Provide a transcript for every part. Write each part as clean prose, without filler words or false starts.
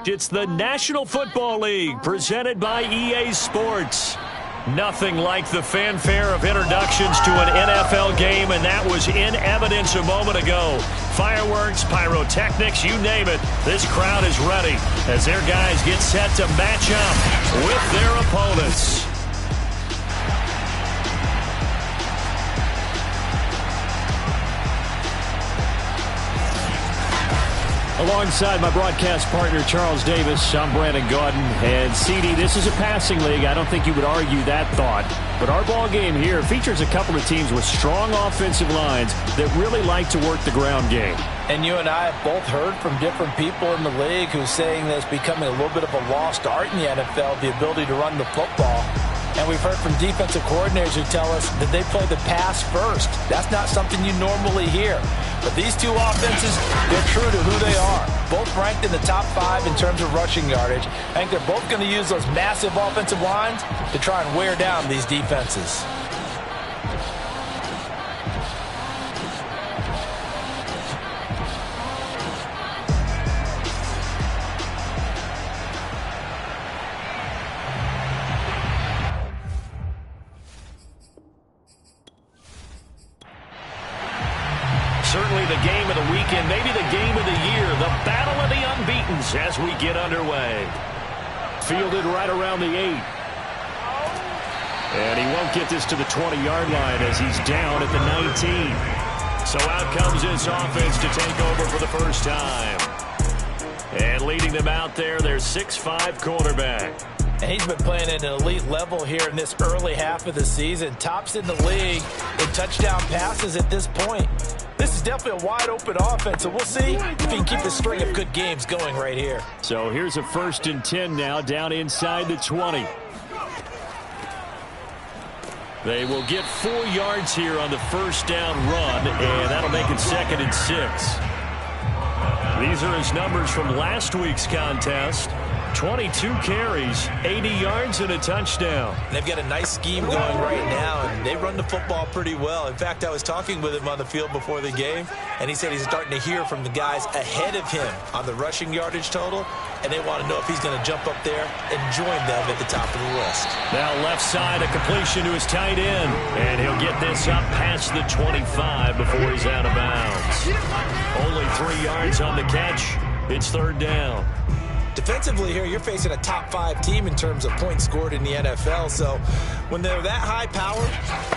It's the National Football League presented by EA Sports. Nothing like the fanfare of introductions to an NFL game, and that was in evidence a moment ago. Fireworks, pyrotechnics, you name it. This crowd is ready as their guys get set to match up with their opponents. Alongside my broadcast partner, Charles Davis, I'm Brandon Gaudin. And, CD, this is a passing league. I don't think you would argue that thought. But our ball game here features a couple of teams with strong offensive lines that really like to work the ground game. And you and I have both heard from different people in the league who's saying that it's becoming a little bit of a lost art in the NFL, the ability to run the football. And we've heard from defensive coordinators who tell us that they play the pass first. That's not something you normally hear. But these two offenses, they're true to who they are. Both ranked in the top 5 in terms of rushing yardage. I think they're both going to use those massive offensive lines to try and wear down these defenses. Certainly the game of the weekend, maybe the game of the year, the battle of the unbeatens as we get underway. Fielded right around the 8. And he won't get this to the 20-yard line as he's down at the 19. So out comes this offense to take over for the first time. And leading them out there, their 6'5" quarterback. And he's been playing at an elite level here in this early half of the season. Tops in the league in touchdown passes at this point. This is definitely a wide-open offense, so we'll see if he can keep the string of good games going right here. So here's a 1st and 10 now, down inside the 20. They will get 4 yards here on the first down run, and that'll make it 2nd and 6. These are his numbers from last week's contest. 22 carries, 80 yards, and a touchdown. They've got a nice scheme going right now, and they run the football pretty well. In fact, I was talking with him on the field before the game, and he said he's starting to hear from the guys ahead of him on the rushing yardage total, and they want to know if he's going to jump up there and join them at the top of the list. Now left side, a completion to his tight end, and he'll get this up past the 25 before he's out of bounds. Only 3 yards on the catch. It's 3rd down. Defensively here, you're facing a top 5 team in terms of points scored in the NFL. So when they're that high powered,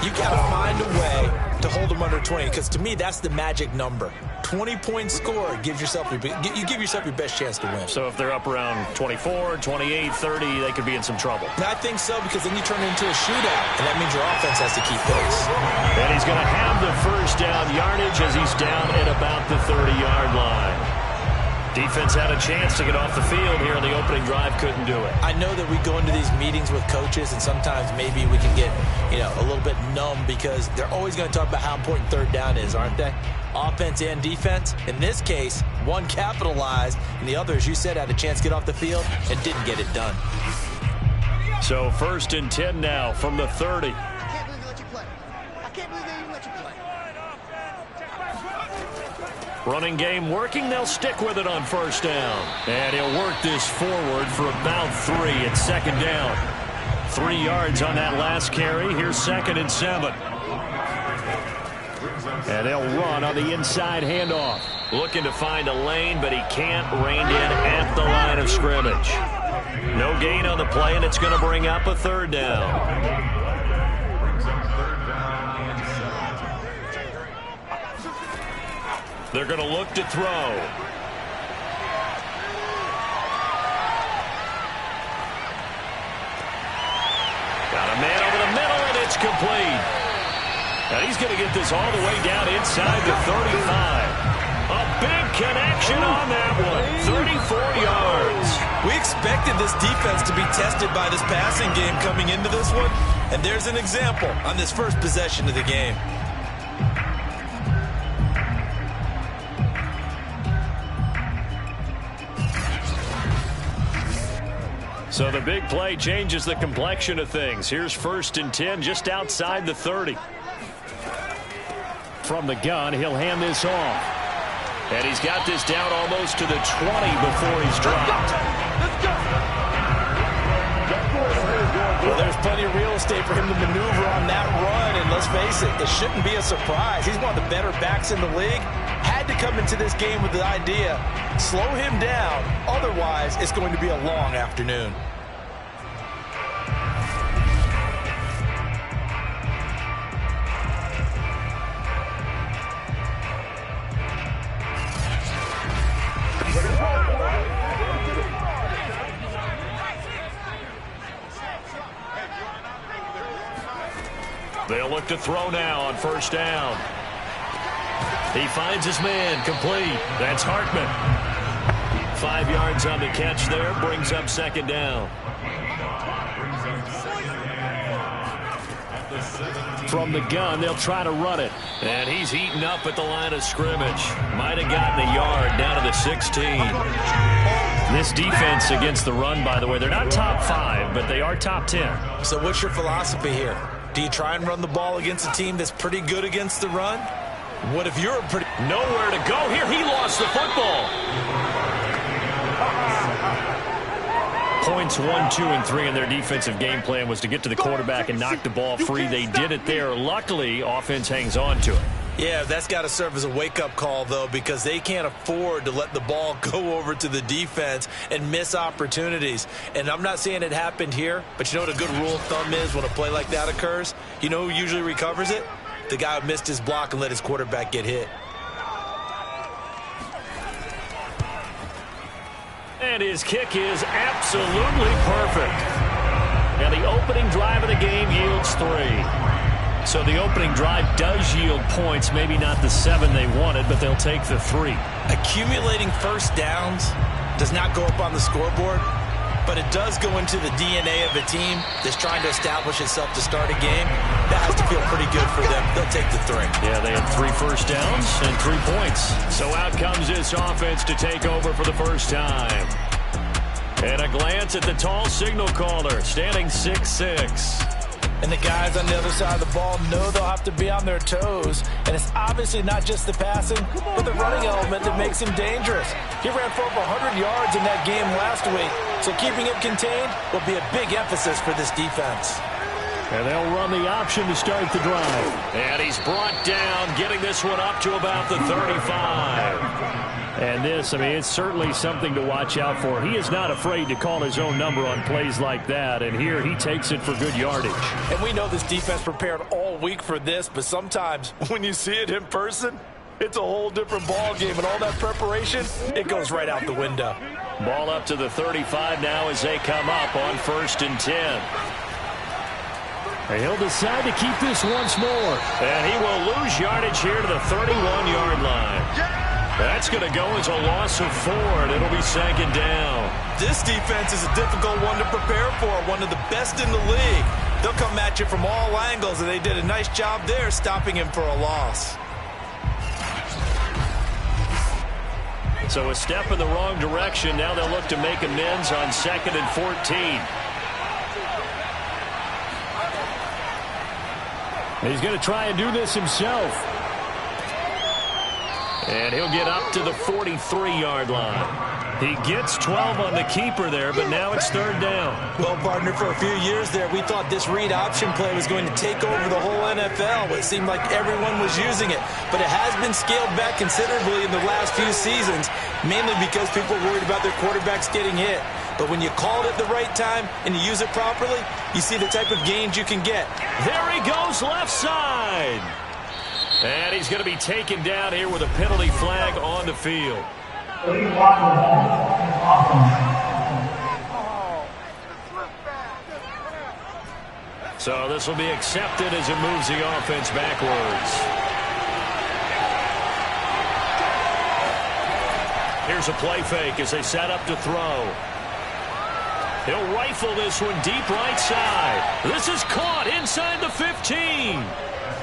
you got to find a way to hold them under 20. Because to me, that's the magic number. 20 points scored gives yourself you give yourself your best chance to win. So if they're up around 24, 28, 30, they could be in some trouble. I think so, because then you turn it into a shootout, and that means your offense has to keep pace. And he's going to have the first down yardage as he's down at about the 30-yard line. Defense had a chance to get off the field here in the opening drive, couldn't do it. I know that we go into these meetings with coaches, and sometimes maybe we can get, a little bit numb because they're always going to talk about how important 3rd down is, aren't they? Offense and defense. In this case, one capitalized, and the other, as you said, had a chance to get off the field and didn't get it done. So 1st and 10 now from the 30. I can't believe they let you play. I can't believe they even let you play. Running game working. They'll stick with it on 1st down. And he'll work this forward for about 3 at 2nd down. 3 yards on that last carry. Here's 2nd and 7. And they'll run on the inside handoff. Looking to find a lane, but he can't rein in at the line of scrimmage. No gain on the play, and it's going to bring up a 3rd down. They're going to look to throw. Got a man over the middle, and it's complete. Now he's going to get this all the way down inside the 35. A big connection on that one. 34 yards. We expected this defense to be tested by this passing game coming into this one, and there's an example on this first possession of the game. So the big play changes the complexion of things. Here's 1st and 10 just outside the 30. From the gun, he'll hand this off. And he's got this down almost to the 20 before he's dropped. Well, there's plenty of real estate for him to maneuver on that run, and let's face it, it shouldn't be a surprise. He's one of the better backs in the league. Had to come into this game with the idea, slow him down, otherwise it's going to be a long afternoon. They'll look to throw now on first down. He finds his man, complete. That's Hartman. 5 yards on the catch there, brings up second down. From the gun, they'll try to run it. And he's eaten up at the line of scrimmage. Might have gotten a yard down to the 16. This defense against the run, by the way, they're not top 5, but they are top 10. So what's your philosophy here? Do you try and run the ball against a team that's pretty good against the run? What if you're nowhere to go here? He lost the football. Points 1, 2, and 3 in their defensive game plan was to get to the quarterback and knock the ball free. They did it there. Luckily, offense hangs on to it. Yeah, that's got to serve as a wake-up call, though, because they can't afford to let the ball go over to the defense and miss opportunities. And I'm not saying it happened here, but you know what a good rule of thumb is when a play like that occurs? You know who usually recovers it? The guy who missed his block and let his quarterback get hit. And his kick is absolutely perfect. Now the opening drive of the game yields 3. So the opening drive does yield points, maybe not the 7 they wanted, but they'll take the 3. Accumulating first downs does not go up on the scoreboard, but it does go into the DNA of a team that's trying to establish itself to start a game. That has to feel pretty good for them. They'll take the 3. Yeah, they had 3 first downs and 3 points. So out comes this offense to take over for the first time. And a glance at the tall signal caller, standing 6'6". And the guys on the other side of the ball know they'll have to be on their toes. And it's obviously not just the passing, but the running element that makes him dangerous. He ran for over 100 yards in that game last week. So keeping him contained will be a big emphasis for this defense. And they'll run the option to start the drive. And he's brought down, getting this one up to about the 35. And this, I mean, it's certainly something to watch out for. He is not afraid to call his own number on plays like that. And here he takes it for good yardage. And we know this defense prepared all week for this, but sometimes when you see it in person, it's a whole different ball game. And all that preparation, it goes right out the window. Ball up to the 35 now as they come up on 1st and 10. And he'll decide to keep this once more. And he will lose yardage here to the 31-yard line. That's going to go as a loss of 4, and it'll be 2nd down. This defense is a difficult one to prepare for, one of the best in the league. They'll come at you from all angles, and they did a nice job there stopping him for a loss. So a step in the wrong direction. Now they'll look to make amends on 2nd and 14. He's going to try and do this himself. And he'll get up to the 43-yard line. He gets 12 on the keeper there, but now it's 3rd down. Well, partner, for a few years there, we thought this read option play was going to take over the whole NFL. It seemed like everyone was using it. But it has been scaled back considerably in the last few seasons, mainly because people are worried about their quarterbacks getting hit. But when you call it at the right time and you use it properly, you see the type of gains you can get. There he goes, left side. And he's going to be taken down here with a penalty flag on the field. So this will be accepted as it moves the offense backwards. Here's a play fake as they set up to throw. He'll rifle this one deep right side. This is caught inside the 15.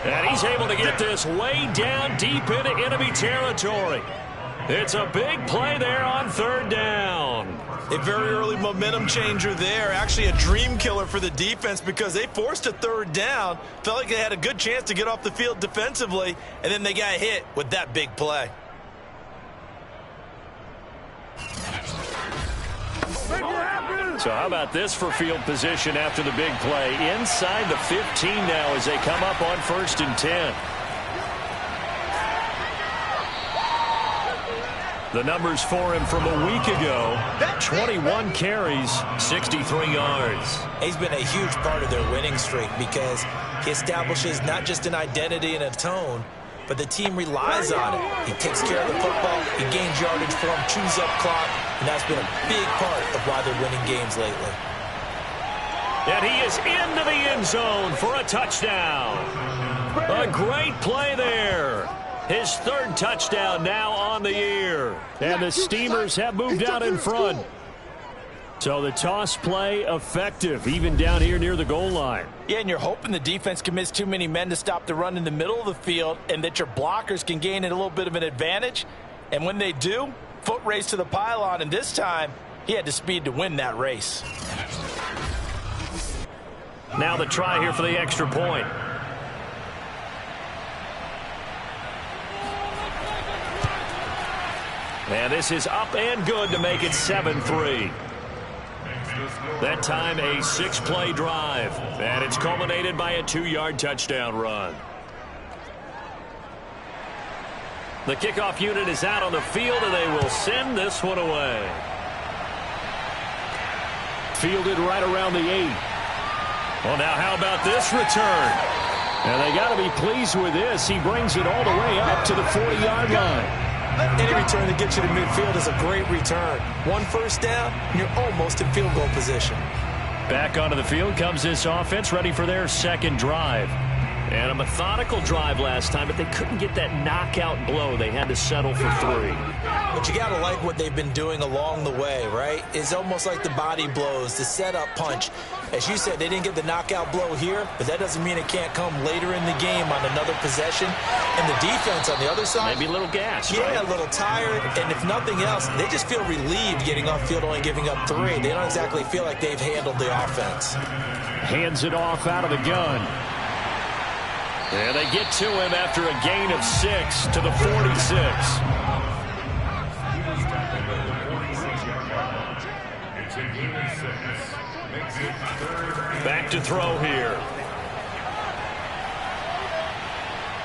And he's able to get this way down deep into enemy territory. It's a big play there on 3rd down. A very early momentum changer there. Actually a dream killer for the defense because they forced a 3rd down. Felt like they had a good chance to get off the field defensively, and then they got hit with that big play. So how about this for field position after the big play? Inside the 15 now as they come up on 1st and 10. The numbers for him from a week ago: 21 carries, 63 yards. He's been a huge part of their winning streak because he establishes not just an identity and a tone, but the team relies on it. He takes care of the football, he gains yardage for him, chews up clock, and that's been a big part of why they're winning games lately. And he is into the end zone for a touchdown. A great play there. His 3rd touchdown now on the year. And the Steamers have moved out in front. So the toss play effective, even down here near the goal line. Yeah, and you're hoping the defense commits too many men to stop the run in the middle of the field and that your blockers can gain a little bit of an advantage. And when they do, foot race to the pylon, and this time he had the speed to win that race. Now the try here for the extra point. And this is up and good to make it 7-3. That time a 6-play drive. And it's culminated by a 2-yard touchdown run. The kickoff unit is out on the field, and they will send this one away. Fielded right around the 8. Well, now how about this return? And they got to be pleased with this. He brings it all the way up to the 40-yard line. Any return that gets you to midfield is a great return. 1 first down, and you're almost in field goal position. Back onto the field comes this offense, ready for their 2nd drive. And a methodical drive last time, but they couldn't get that knockout blow. They had to settle for 3. But you got to like what they've been doing along the way, right? It's almost like the body blows, the setup punch. As you said, they didn't get the knockout blow here, but that doesn't mean it can't come later in the game on another possession. And the defense on the other side, maybe a little gassed. Yeah, right? A little tired. And if nothing else, they just feel relieved getting off field, only giving up 3. They don't exactly feel like they've handled the offense. Hands it off out of the gun. And they get to him after a gain of 6 to the 46. Back to throw here.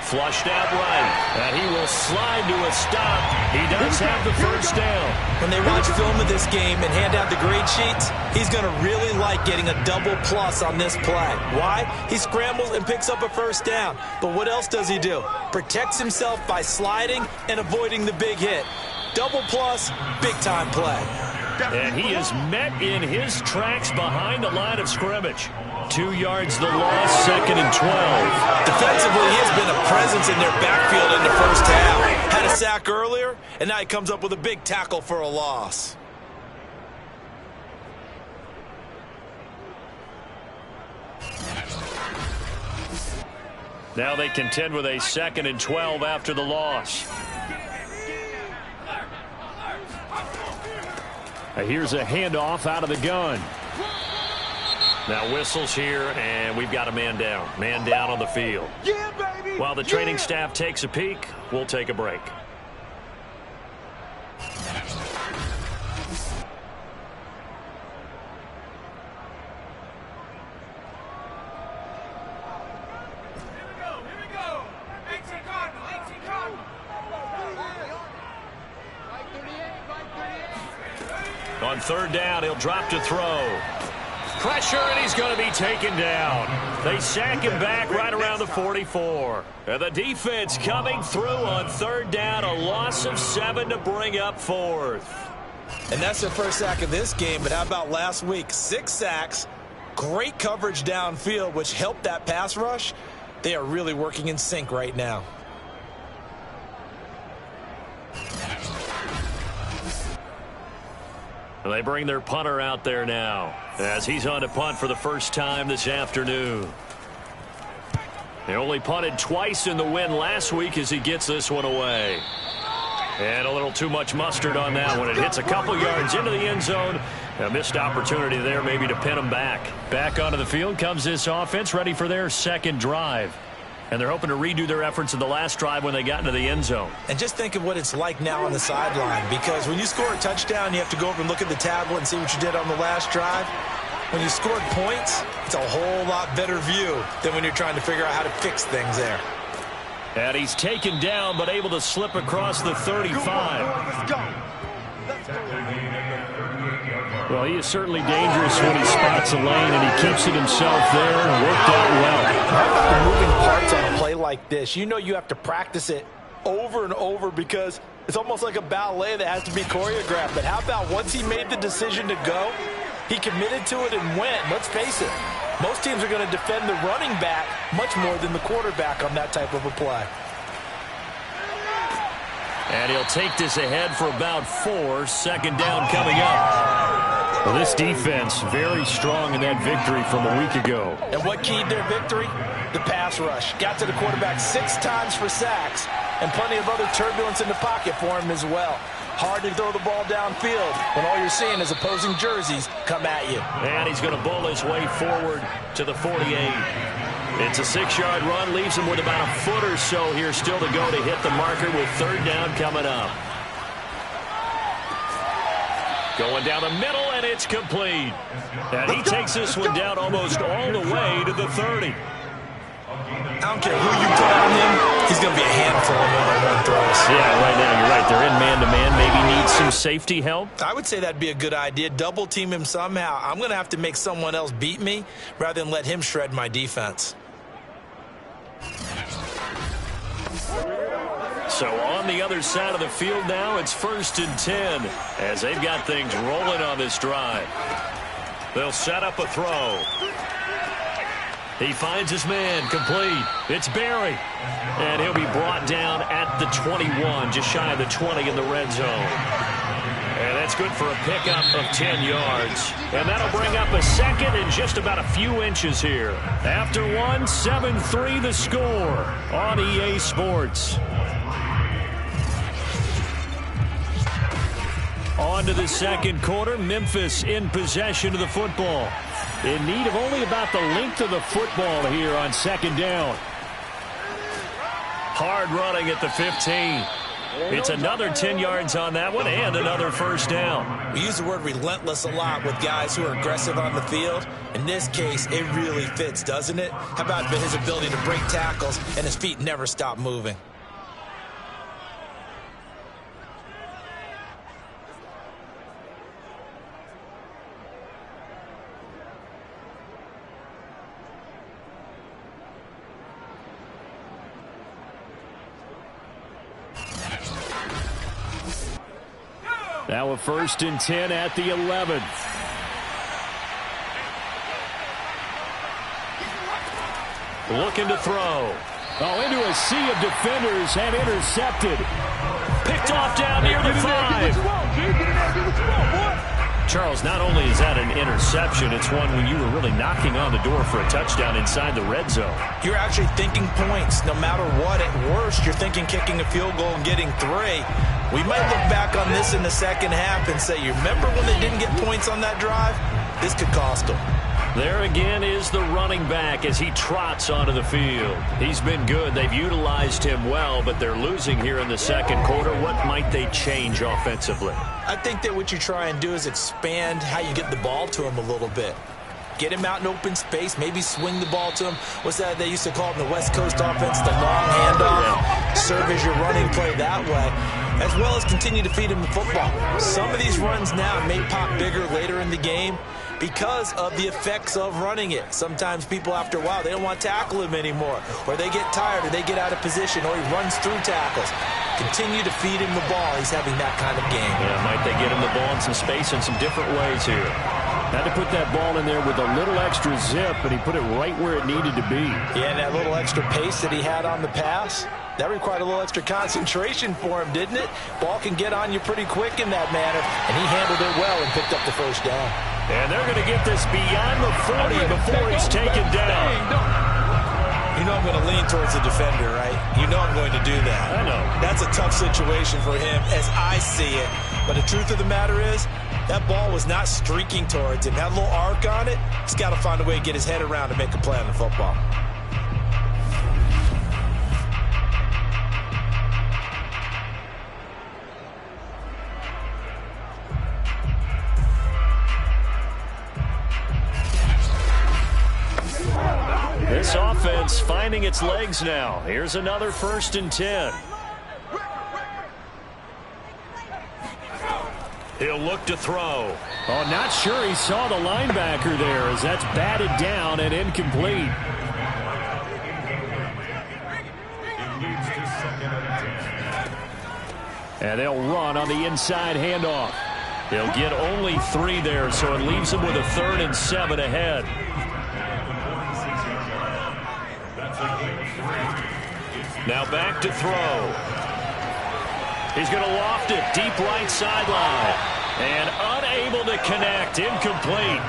Flushed out right. And he will slide to a stop. He does have the first down. When they watch film of this game and hand out the grade sheets, he's going to really like getting a double plus on this play. Why? He scrambles and picks up a first down. But what else does he do? Protects himself by sliding and avoiding the big hit. Double plus, big-time play. And he is met in his tracks behind the line of scrimmage. 2 yards the loss, 2nd and 12. Defensively, he has been a presence in their backfield in the first half. Had a sack earlier, and now he comes up with a big tackle for a loss. Now they contend with a 2nd and 12 after the loss. Here's a handoff out of the gun. Now whistles here, and we've got a man down. Man down on the field. Yeah, baby. While the training staff takes a peek, we'll take a break. On 3rd down, he'll drop to throw. Pressure, and he's going to be taken down. They sack him back right around the 44. And the defense coming through on 3rd down, a loss of 7 to bring up 4th. And that's their first sack of this game, but how about last week? 6 sacks, great coverage downfield, which helped that pass rush. They are really working in sync right now. They bring their punter out there now as he's on to punt for the first time this afternoon. They only punted twice in the win last week as he gets this one away. And a little too much mustard on that one. It hits a couple yards into the end zone. A missed opportunity there maybe to pin them back. Back onto the field comes this offense, ready for their 2nd drive. And they're hoping to redo their efforts in the last drive when they got into the end zone. And just think of what it's like now on the sideline, because when you score a touchdown, you have to go over and look at the tablet and see what you did on the last drive. When you scored points, it's a whole lot better view than when you're trying to figure out how to fix things there. And he's taken down, but able to slip across the 35. Let's go. Let's go. Well, he is certainly dangerous when he spots a lane, and he keeps it himself there and worked out well. How about the moving parts on a play like this? You know you have to practice it over and over because it's almost like a ballet that has to be choreographed. But how about once he made the decision to go, he committed to it and went. Let's face it, most teams are going to defend the running back much more than the quarterback on that type of a play. And he'll take this ahead for about 4. Second down coming up. Well, this defense very strong in that victory from a week ago. And what keyed their victory? The pass rush. Got to the quarterback 6 times for sacks and plenty of other turbulence in the pocket for him as well. Hard to throw the ball downfield when all you're seeing is opposing jerseys come at you. And he's going to bowl his way forward to the 48. It's a 6-yard run, leaves him with about a foot or so here still to go to hit the marker with third down coming up. Going down the middle, and it's complete. And he takes this one down almost all the way to the 30. I don't care who you put on him, he's going to be a handful of one-on-one throws. Yeah, right now you're right. They're in man-to-man. Maybe need some safety help. I would say that'd be a good idea. Double team him somehow. I'm going to have to make someone else beat me rather than let him shred my defense. So on the other side of the field now, it's 1st and 10 as they've got things rolling on this drive. They'll set up a throw. He finds his man, complete. It's Barry. And he'll be brought down at the 21, just shy of the 20 in the red zone. And that's good for a pickup of 10 yards. And that'll bring up a second and just about a few inches here. After one, 7-3 the score on EA Sports. On to the second quarter. Memphis in possession of the football. In need of only about the length of the football here on second down. Hard running at the 15. It's another 10 yards on that one and another first down. We use the word relentless a lot with guys who are aggressive on the field. In this case, it really fits, doesn't it? How about his ability to break tackles and his feet never stop moving? Now a 1st and 10 at the 11th. Looking to throw. Oh, into a sea of defenders and intercepted. Picked off down near the 5. Charles, not only is that an interception, it's one when you were really knocking on the door for a touchdown inside the red zone. You're actually thinking points. No matter what, at worst, you're thinking kicking a field goal and getting 3. We might look back on this in the second half and say, you remember when they didn't get points on that drive? This could cost them. There again is the running back as he trots onto the field. He's been good. They've utilized him well, but they're losing here in the second quarter. What might they change offensively? I think that what you try and do is expand how you get the ball to him a little bit. Get him out in open space, maybe swing the ball to him. What's that they used to call it in the West Coast offense, the long handoff? Serve as your running play that way, as well as continue to feed him the football. Some of these runs now may pop bigger later in the game because of the effects of running it. Sometimes people, after a while, they don't want to tackle him anymore, or they get tired, or they get out of position, or he runs through tackles. Continue to feed him the ball. He's having that kind of game. Yeah, might they get him the ball in some space in some different ways here. Had to put that ball in there with a little extra zip, and he put it right where it needed to be. Yeah, and that little extra pace that he had on the pass, that required a little extra concentration for him, didn't it? Ball can get on you pretty quick in that manner, and he handled it well and picked up the first down. And they're going to get this beyond the 40 before it's taken down. You know I'm going to lean towards the defender, right? You know I'm going to do that. I know. That's a tough situation for him as I see it. But the truth of the matter is, that ball was not streaking towards him. That little arc on it, he's got to find a way to get his head around to make a play on the football. offense finding its legs now. Here's another 1st and 10. He'll look to throw. Oh, not sure he saw the linebacker there as that's batted down and incomplete. And they'll run on the inside handoff. They'll get only 3 there, so it leaves them with a 3rd and 7 ahead. Now back to throw. He's going to loft it deep right sideline. And unable to connect. Incomplete.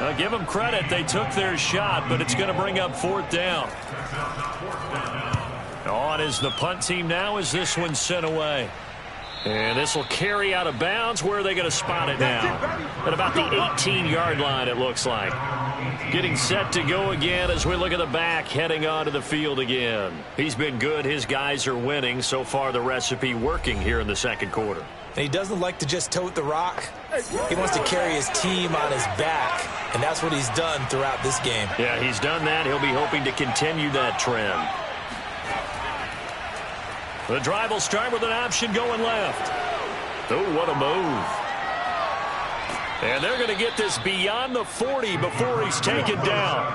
I'll give them credit. They took their shot, but it's going to bring up 4th down. On is the punt team now as this one's sent away. And this will carry out of bounds. Where are they going to spot it now? At about the 18-yard line, it looks like. Getting set to go again as we look at the back, heading onto the field again. He's been good. His guys are winning. So far, the recipe working here in the 2nd quarter. And he doesn't like to just tote the rock. He wants to carry his team on his back. And that's what he's done throughout this game. Yeah, he's done that. He'll be hoping to continue that trend. The drive will start with an option going left. Oh, what a move. And they're going to get this beyond the 40 before he's taken down.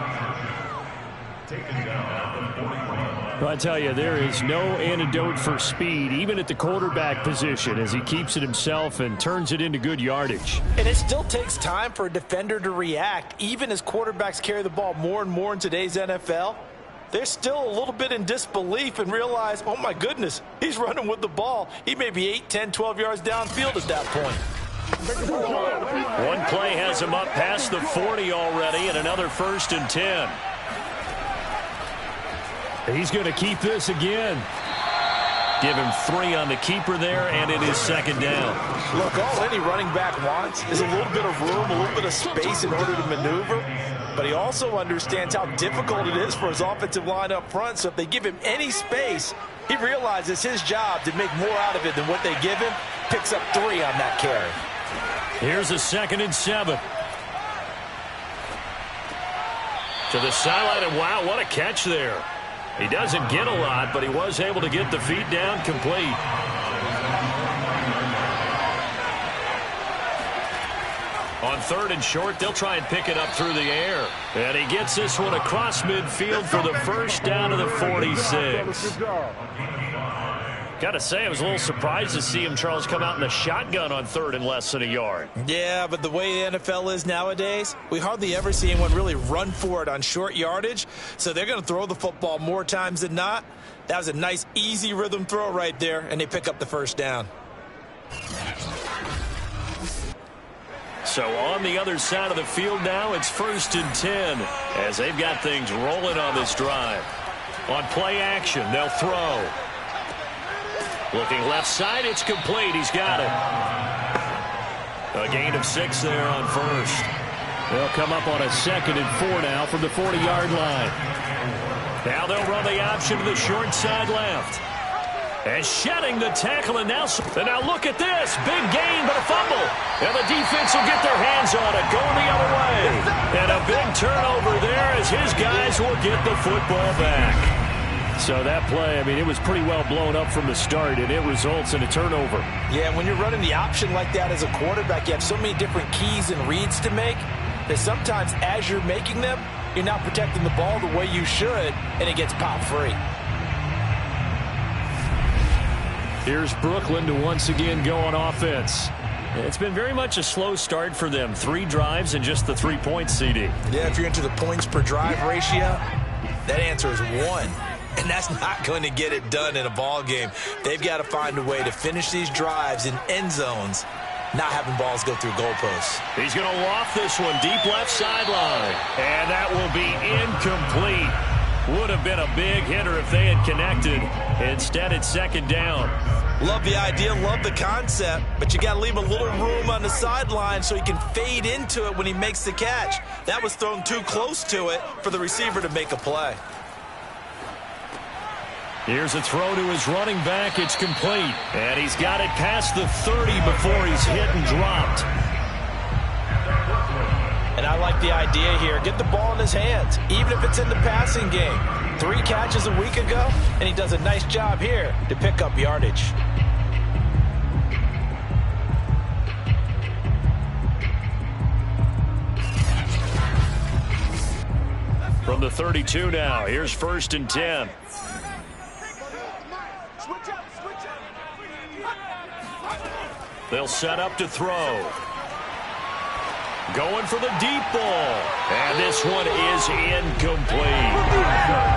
Well, I tell you, there is no antidote for speed, even at the quarterback position, as he keeps it himself and turns it into good yardage. And it still takes time for a defender to react, even as quarterbacks carry the ball more and more in today's NFL. They're still a little bit in disbelief and realize, oh, my goodness, he's running with the ball. He may be 8, 10, 12 yards downfield at that point. One play has him up past the 40 already, and another 1st and 10. He's going to keep this again. Give him 3 on the keeper there, and it is 2nd down. Look, all any running back wants is a little bit of room, a little bit of space in order to maneuver. But he also understands how difficult it is for his offensive line up front. So if they give him any space, he realizes his job to make more out of it than what they give him. Picks up 3 on that carry. Here's a 2nd and 7. To the sideline, and wow, what a catch there. He doesn't get a lot, but he was able to get the feet down complete. On 3rd and short, they'll try and pick it up through the air. And he gets this one across midfield for the 1st down to the 46. Got to say, I was a little surprised to see him, Charles, come out in the shotgun on 3rd and less than a yard. Yeah, but the way the NFL is nowadays, we hardly ever see anyone really run for it on short yardage. So they're going to throw the football more times than not. That was a nice, easy rhythm throw right there, and they pick up the 1st down. So on the other side of the field now, it's 1st and 10 as they've got things rolling on this drive. On play action, they'll throw. Looking left side, it's complete. He's got it. A gain of 6 there on 1st. They'll come up on a 2nd and 4 now from the 40-yard line. Now they'll run the option to the short side left. And shedding the tackle, and now look at this. Big gain, but a fumble. And the defense will get their hands on it, going the other way. And a big turnover there as his guys will get the football back. So that play, I mean, it was pretty well blown up from the start, and it results in a turnover. Yeah, when you're running the option like that as a quarterback, you have so many different keys and reads to make that sometimes as you're making them, you're not protecting the ball the way you should, and it gets popped free. Here's Brooklyn to once again go on offense. It's been very much a slow start for them. 3 drives and just the 3 points, CD. Yeah, if you're into the points per drive ratio, that answer is 1. And that's not going to get it done in a ball game. They've got to find a way to finish these drives in end zones, not having balls go through goalposts. He's going to loft this one deep left sideline. And that will be incomplete. Would have been a big hitter if they had connected. Instead, it's 2nd down. Love the idea, love the concept, but you got to leave a little room on the sideline so he can fade into it when he makes the catch. That was thrown too close to it for the receiver to make a play. Here's a throw to his running back. It's complete. And he's got it past the 30 before he's hit and dropped. And I like the idea here. Get the ball in his hands, even if it's in the passing game. 3 catches a week ago, and he does a nice job here to pick up yardage. From the 32 now, here's 1st and 10. They'll set up to throw. Going for the deep ball. And this one is incomplete.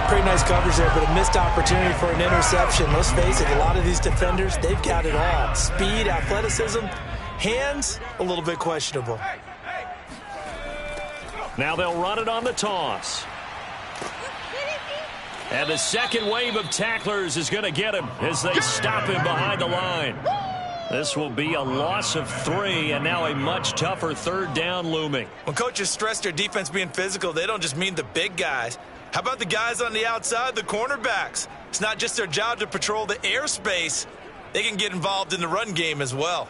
Pretty nice coverage there, but a missed opportunity for an interception. Let's face it, a lot of these defenders, they've got it all. Speed, athleticism, hands, a little bit questionable. Now they'll run it on the toss. And the second wave of tacklers is going to get him as they stop him behind the line. This will be a loss of 3, and now a much tougher 3rd down looming. When coaches stress their defense being physical, they don't just mean the big guys. How about the guys on the outside, the cornerbacks? It's not just their job to patrol the airspace. They can get involved in the run game as well.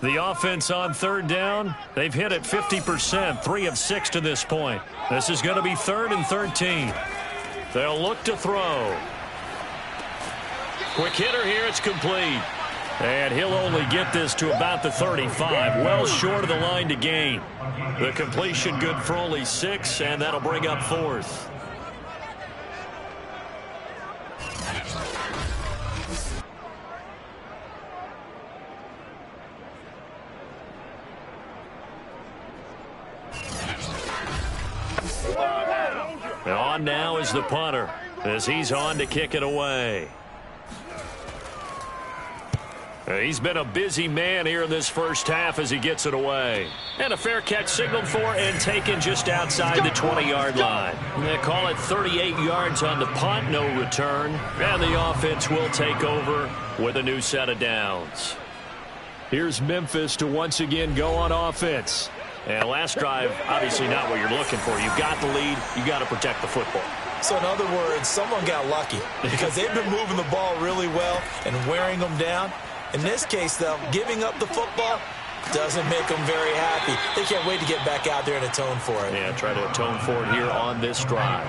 The offense on 3rd down, they've hit it 50%, 3 of 6 to this point. This is going to be 3rd and 13. They'll look to throw. Quick hitter here, it's complete. And he'll only get this to about the 35, well short of the line to gain. The completion good for only 6, and that'll bring up 4th. On now is the punter as he's on to kick it away. He's been a busy man here in this first half as he gets it away. And a fair catch signaled for and taken just outside the 20-yard line. They call it 38 yards on the punt, no return. And the offense will take over with a new set of downs. Here's Memphis to once again go on offense. And last drive, obviously not what you're looking for. You've got the lead. You've got to protect the football. So in other words, someone got lucky because they've been moving the ball really well and wearing them down. In this case, though, giving up the football doesn't make them very happy. They can't wait to get back out there and atone for it. Yeah, try to atone for it here on this drive.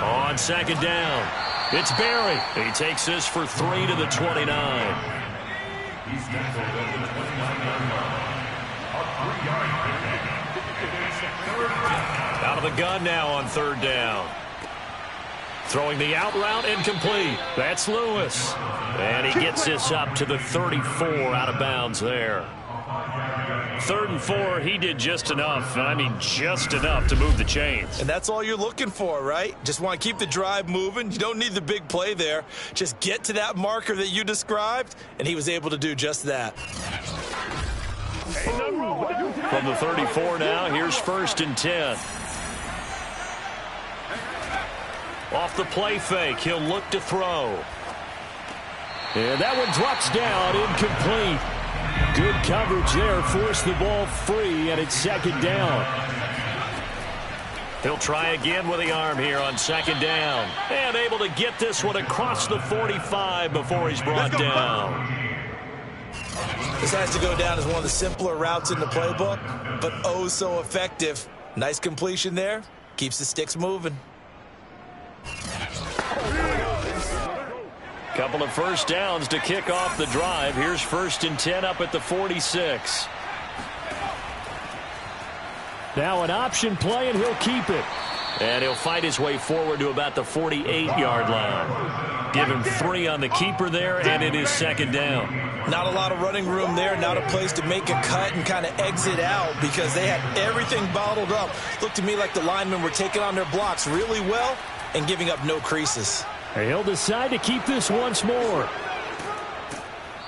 On 2nd down, it's Barry. He takes this for 3 to the 29. Out of the gun now on 3rd down. Throwing the out route incomplete. That's Lewis. And he gets this up to the 34 out of bounds there. 3rd and 4, he did just enough. I mean, just enough to move the chains. And that's all you're looking for, right? Just want to keep the drive moving. You don't need the big play there. Just get to that marker that you described, and he was able to do just that. From the 34 now, here's 1st and 10. Off the play fake, he'll look to throw. And that one drops down, incomplete. Good coverage there, forced the ball free, and it's 2nd down. He'll try again with the arm here on 2nd down. And able to get this one across the 45 before he's brought down. This has to go down as one of the simpler routes in the playbook, but oh so effective. Nice completion there. Keeps the sticks moving. Couple of 1st downs to kick off the drive. Here's 1st and 10 up at the 46. Now an option play, and he'll keep it. And he'll fight his way forward to about the 48-yard line. Give him 3 on the keeper there, and it is 2nd down. Not a lot of running room there, not a place to make a cut and kind of exit out because they had everything bottled up. Looked to me like the linemen were taking on their blocks really well and giving up no creases. He'll decide to keep this once more.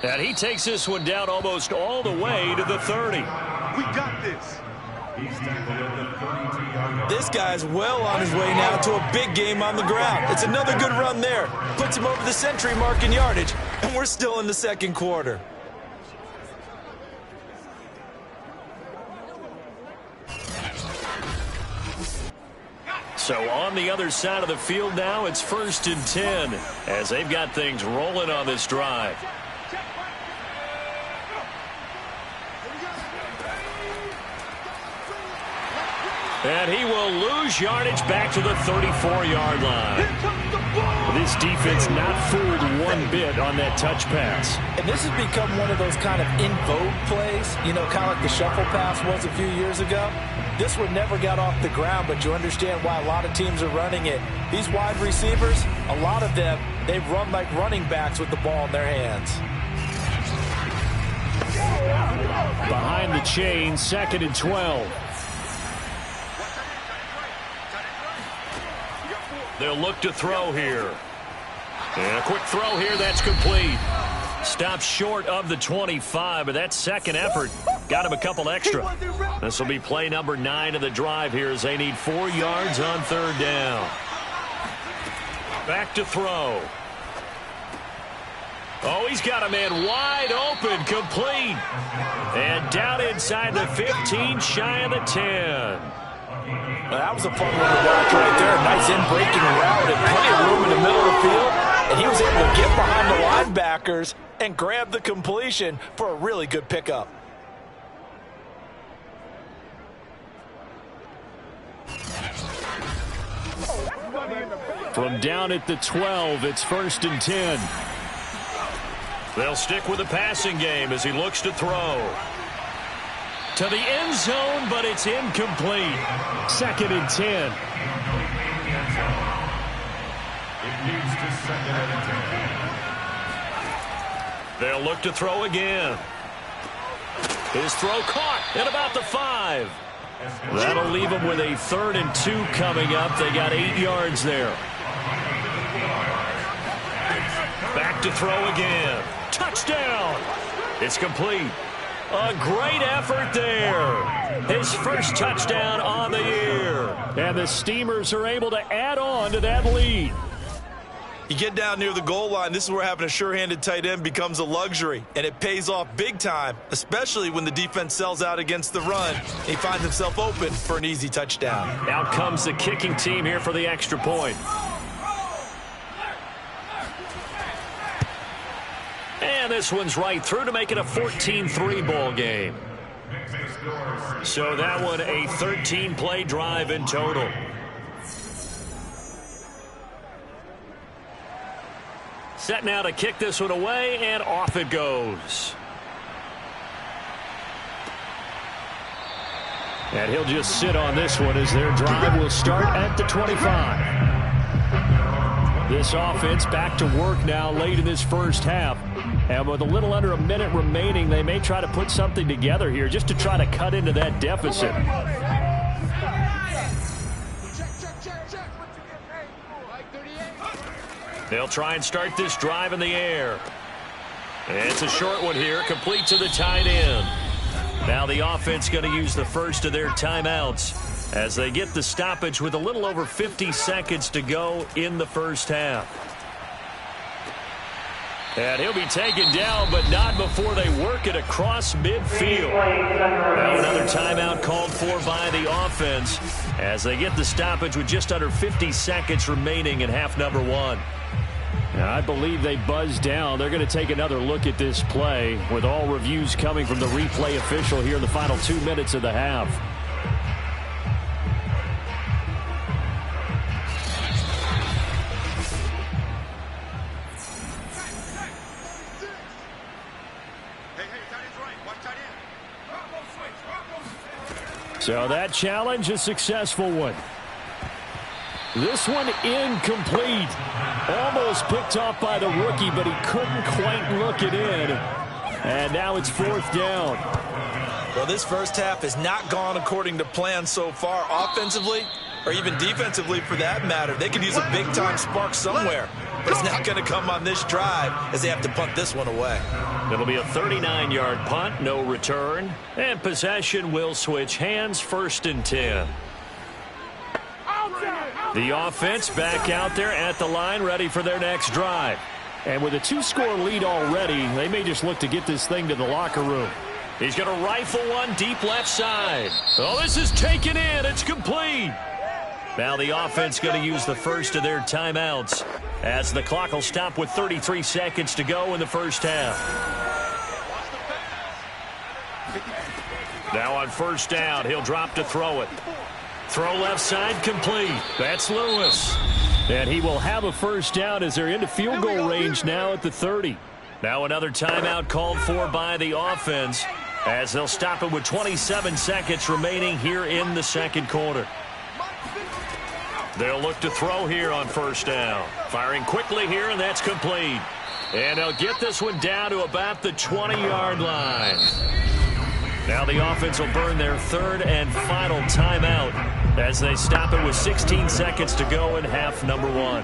And he takes this one down almost all the way to the 30. We got this. This guy's well on his way now to a big game on the ground. It's another good run there. Puts him over the century mark in yardage, and we're still in the second quarter. So on the other side of the field now, it's 1st and 10 as they've got things rolling on this drive. And he will lose yardage back to the 34-yard line. This defense not fooled one bit on that touch pass. And this has become one of those kind of in vogue plays, you know, kind of like the shuffle pass was a few years ago. This one never got off the ground, but you understand why a lot of teams are running it. These wide receivers, a lot of them, they run like running backs with the ball in their hands. Behind the chain, 2nd and 12. They'll look to throw here. And a quick throw here, that's complete. Stops short of the 25, but that second effort got him a couple extra. This will be play number 9 of the drive here as they need 4 yards on 3rd down. Back to throw. Oh, he's got a man wide open, complete. And down inside the 15, shy of the 10. Well, that was a fun one to watch right there. Nice in-breaking route and plenty of room in the middle of the field. And he was able to get behind the linebackers and grab the completion for a really good pickup. From down at the 12, it's 1st and 10. They'll stick with the passing game as he looks to throw. To the end zone, but it's incomplete. 2nd and 10. They'll look to throw again. His throw caught at about the 5. That'll leave him with a 3rd and 2 coming up. They got 8 yards there. Back to throw again. Touchdown. It's complete. A great effort there. His first touchdown on the year. And the Steamers are able to add on to that lead. You get down near the goal line, this is where having a sure-handed tight end becomes a luxury, and it pays off big time, especially when the defense sells out against the run. He finds himself open for an easy touchdown. Out comes the kicking team here for the extra point. And this one's right through to make it a 14-3 ball game. So that one a 13-play drive in total. Set now to kick this one away, and off it goes. And he'll just sit on this one as their drive will start at the 25. This offense back to work now late in this first half. And with a little under a minute remaining, they may try to put something together here just to try to cut into that deficit. They'll try and start this drive in the air. And it's a short one here, complete to the tight end. Now the offense going to use the first of their timeouts as they get the stoppage with a little over 50 seconds to go in the first half. And he'll be taken down, but not before they work it across midfield. Now another timeout called for by the offense as they get the stoppage with just under 50 seconds remaining in half number 1. I believe they buzzed down. They're going to take another look at this play with all reviews coming from the replay official here in the final 2 minutes of the half. So that challenge, a successful one. This one incomplete. Almost picked off by the rookie, but he couldn't quite look it in. And now it's 4th down. Well, this first half has not gone according to plan so far. Offensively, or even defensively for that matter. They could use a big-time spark somewhere, but it's not going to come on this drive as they have to punt this one away. It'll be a 39-yard punt, no return, and possession will switch hands, 1st and 10. The offense back out there at the line, ready for their next drive. And with a 2-score lead already, they may just look to get this thing to the locker room. He's going to rifle one deep left side. Oh, this is taken in. It's complete. Now the offense going to use the first of their timeouts as the clock will stop with 33 seconds to go in the first half. Now on 1st down, he'll drop to throw it. Throw left side complete. That's Lewis. And he will have a 1st down as they're into field goal range now at the 30. Now another timeout called for by the offense as they'll stop it with 27 seconds remaining here in the 2nd quarter. They'll look to throw here on 1st down. Firing quickly here, and that's complete. And they'll get this one down to about the 20-yard line. Now the offense will burn their 3rd and final timeout as they stop it with 16 seconds to go in half number 1.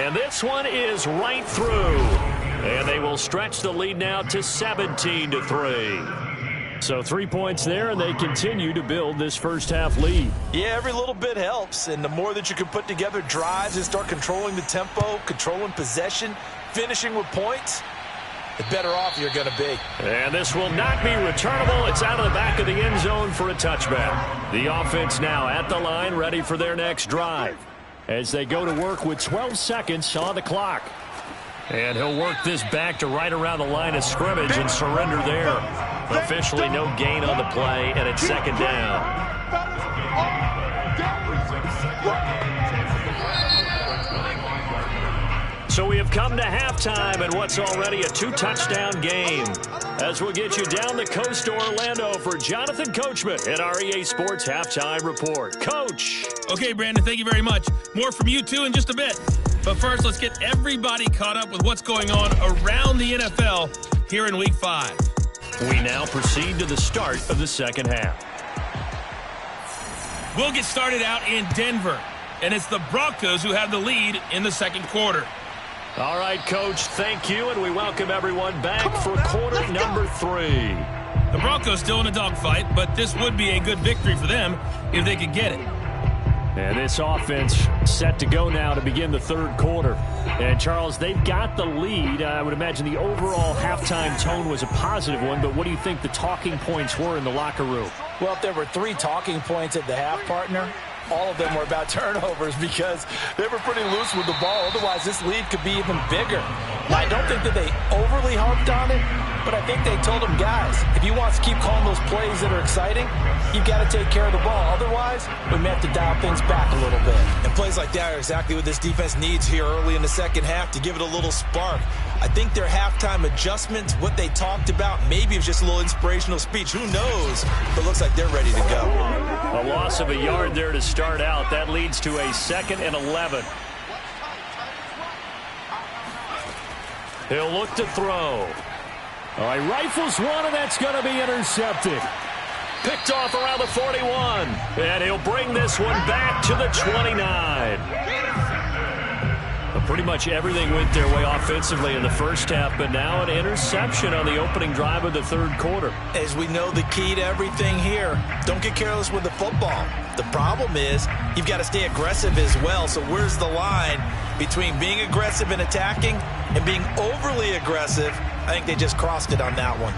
And this one is right through. And they will stretch the lead now to 17-3. So 3 points there, and they continue to build this first half lead. Yeah, every little bit helps, and the more that you can put together drives and start controlling the tempo, controlling possession, finishing with points, the better off you're going to be. And this will not be returnable. It's out of the back of the end zone for a touchback. The offense now at the line, ready for their next drive as they go to work with 12 seconds on the clock. And he'll work this back to right around the line of scrimmage and surrender there. Officially no gain on the play, and it's 2nd down. So we have come to halftime and what's already a 2-touchdown game. As we'll get you down the coast to Orlando for Jonathan Coachman at our EA Sports Halftime Report. Coach. Okay, Brandon, thank you very much. More from you, too, in just a bit. But first, let's get everybody caught up with what's going on around the NFL here in Week 5. We now proceed to the start of the 2nd half. We'll get started out in Denver, and it's the Broncos who have the lead in the 2nd quarter. All right, Coach, thank you, and we welcome everyone back for quarter number 3. The Broncos still in a dogfight, but this would be a good victory for them if they could get it. And this offense set to go now to begin the 3rd quarter. And, Charles, they've got the lead. I would imagine the overall halftime tone was a positive one, but what do you think the talking points were in the locker room? Well, if there were 3 talking points at the half, partner, all of them were about turnovers because they were pretty loose with the ball. Otherwise, this lead could be even bigger. Now, I don't think that they overly harped on it, but I think they told them, guys, if you want to keep calling those plays that are exciting, you've got to take care of the ball. Otherwise, we may have to dial things back a little bit. And plays like that are exactly what this defense needs here early in the 2nd half to give it a little spark. I think their halftime adjustments, what they talked about, maybe it was just a little inspirational speech. Who knows? But it looks like they're ready to go. A loss of a yard there to start out. That leads to a 2nd and 11. He'll look to throw. All right, rifles one, and that's going to be intercepted. Picked off around the 41. And he'll bring this one back to the 29. Well, pretty much everything went their way offensively in the first half, but now an interception on the opening drive of the 3rd quarter. As we know, the key to everything here, don't get careless with the football. The problem is you've got to stay aggressive as well. So where's the line between being aggressive and attacking and being overly aggressive? I think they just crossed it on that one.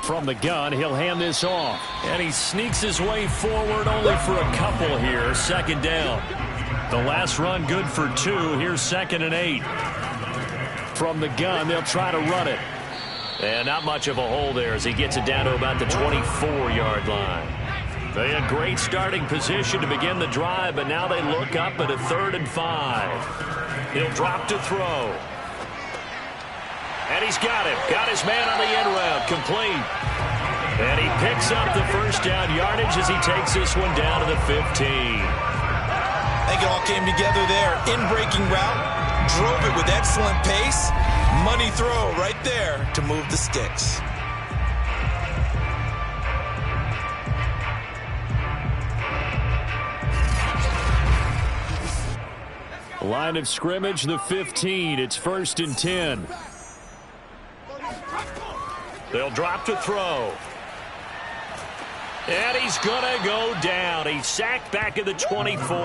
From the gun, he'll hand this off. And he sneaks his way forward only for a couple here. 2nd down. The last run good for 2. Here's 2nd and 8. From the gun, they'll try to run it. And not much of a hole there as he gets it down to about the 24-yard line. They had great starting position to begin the drive, but now they look up at a 3rd and 5. He'll drop to throw. And he's got him. Got his man on the end route. Complete. And he picks up the 1st down yardage as he takes this one down to the 15. I think it all came together there. In-breaking route, drove it with excellent pace. Money throw right there to move the sticks. Line of scrimmage, the 15. It's 1st and 10. They'll drop to throw. And he's going to go down. He's sacked back at the 24.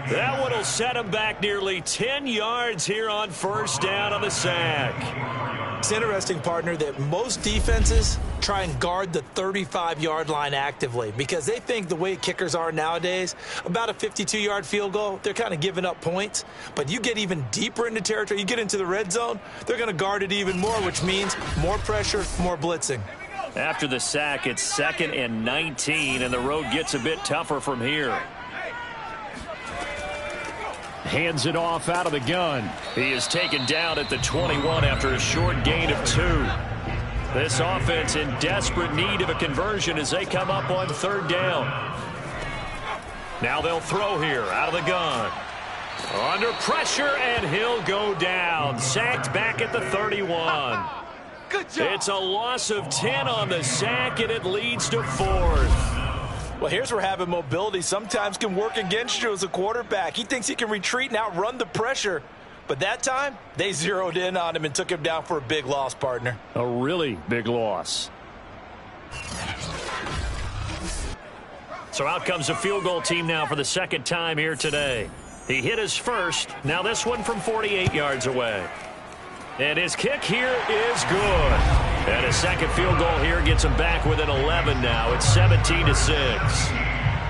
That one will set him back nearly 10 yards here on 1st down on the sack. It's interesting, partner, that most defenses try and guard the 35-yard line actively because they think the way kickers are nowadays, about a 52-yard field goal, they're kind of giving up points. But you get even deeper into territory, you get into the red zone, they're going to guard it even more, which means more pressure, more blitzing. After the sack, it's 2nd and 19, and the road gets a bit tougher from here. Hands it off out of the gun. He is taken down at the 21 after a short gain of 2. This offense in desperate need of a conversion as they come up on 3rd down. Now they'll throw here out of the gun. Under pressure, and he'll go down. Sacked back at the 31. Good job. It's a loss of 10 on the sack, and it leads to 4th. Well, here's where having mobility sometimes can work against you as a quarterback. He thinks he can retreat and outrun the pressure. But that time, they zeroed in on him and took him down for a big loss, partner. A really big loss. So out comes a field goal team now for the 2nd time here today. He hit his first. Now this one from 48 yards away. And his kick here is good. And a second field goal here gets him back within 11 now. It's 17-6.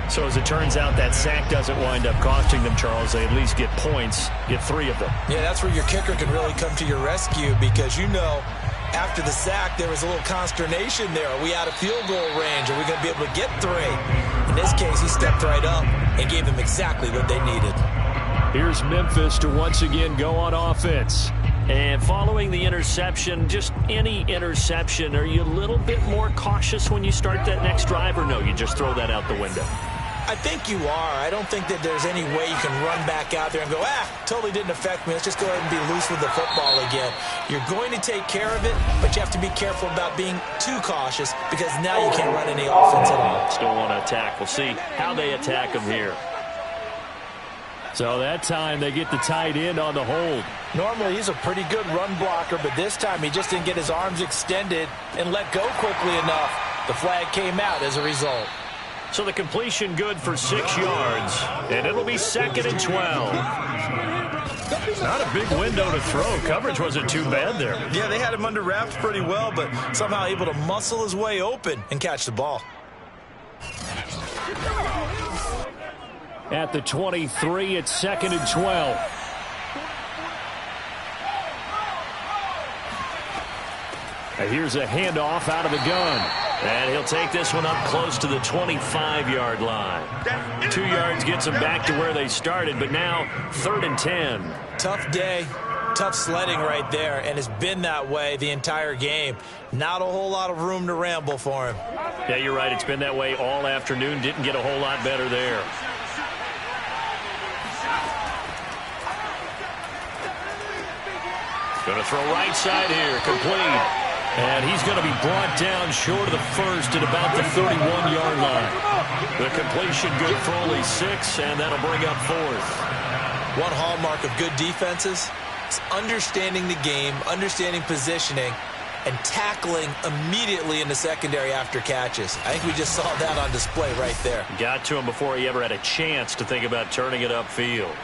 So as it turns out, that sack doesn't wind up costing them, Charles. They at least get points, get 3 of them. Yeah, that's where your kicker can really come to your rescue because you know after the sack there was a little consternation there. Are we out of field goal range? Are we going to be able to get 3? In this case, he stepped right up and gave them exactly what they needed. Here's Memphis to once again go on offense. And following the interception, just any interception, are you a little bit more cautious when you start that next drive, or no, you just throw that out the window? I think you are. I don't think that there's any way you can run back out there and go, totally didn't affect me. Let's just go ahead and be loose with the football again. You're going to take care of it, but you have to be careful about being too cautious because now you can't run any offense at all. Still want to attack. We'll see how they attack them here. So that time they get the tight end on the hold. Normally he's a pretty good run blocker, but this time he just didn't get his arms extended and let go quickly enough. The flag came out as a result. So the completion good for 6 yards, and it'll be 2nd and 12. Not a big window to throw. Coverage wasn't too bad there. Yeah, they had him under wraps pretty well, but somehow able to muscle his way open and catch the ball. At the 23, it's 2nd and 12. And here's a handoff out of the gun. And he'll take this one up close to the 25-yard line. 2 yards gets them back to where they started, but now 3rd and 10. Tough day, tough sledding right there, and it's been that way the entire game. Not a whole lot of room to ramble for him. Yeah, you're right. It's been that way all afternoon. Didn't get a whole lot better there. Going to throw right side here, complete. And he's going to be brought down short of the first at about the 31-yard line. The completion good for only 6, and that'll bring up 4th. One hallmark of good defenses is understanding the game, understanding positioning, and tackling immediately in the secondary after catches. I think we just saw that on display right there. Got to him before he ever had a chance to think about turning it upfield.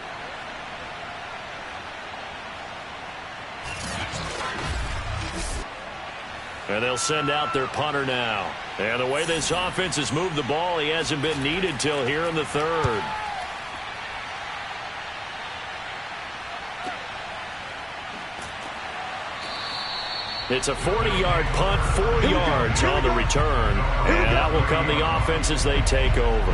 And they'll send out their punter now. And the way this offense has moved the ball, he hasn't been needed till here in the 3rd. It's a 40-yard punt, 4 yards on the return. And that will come the offense as they take over.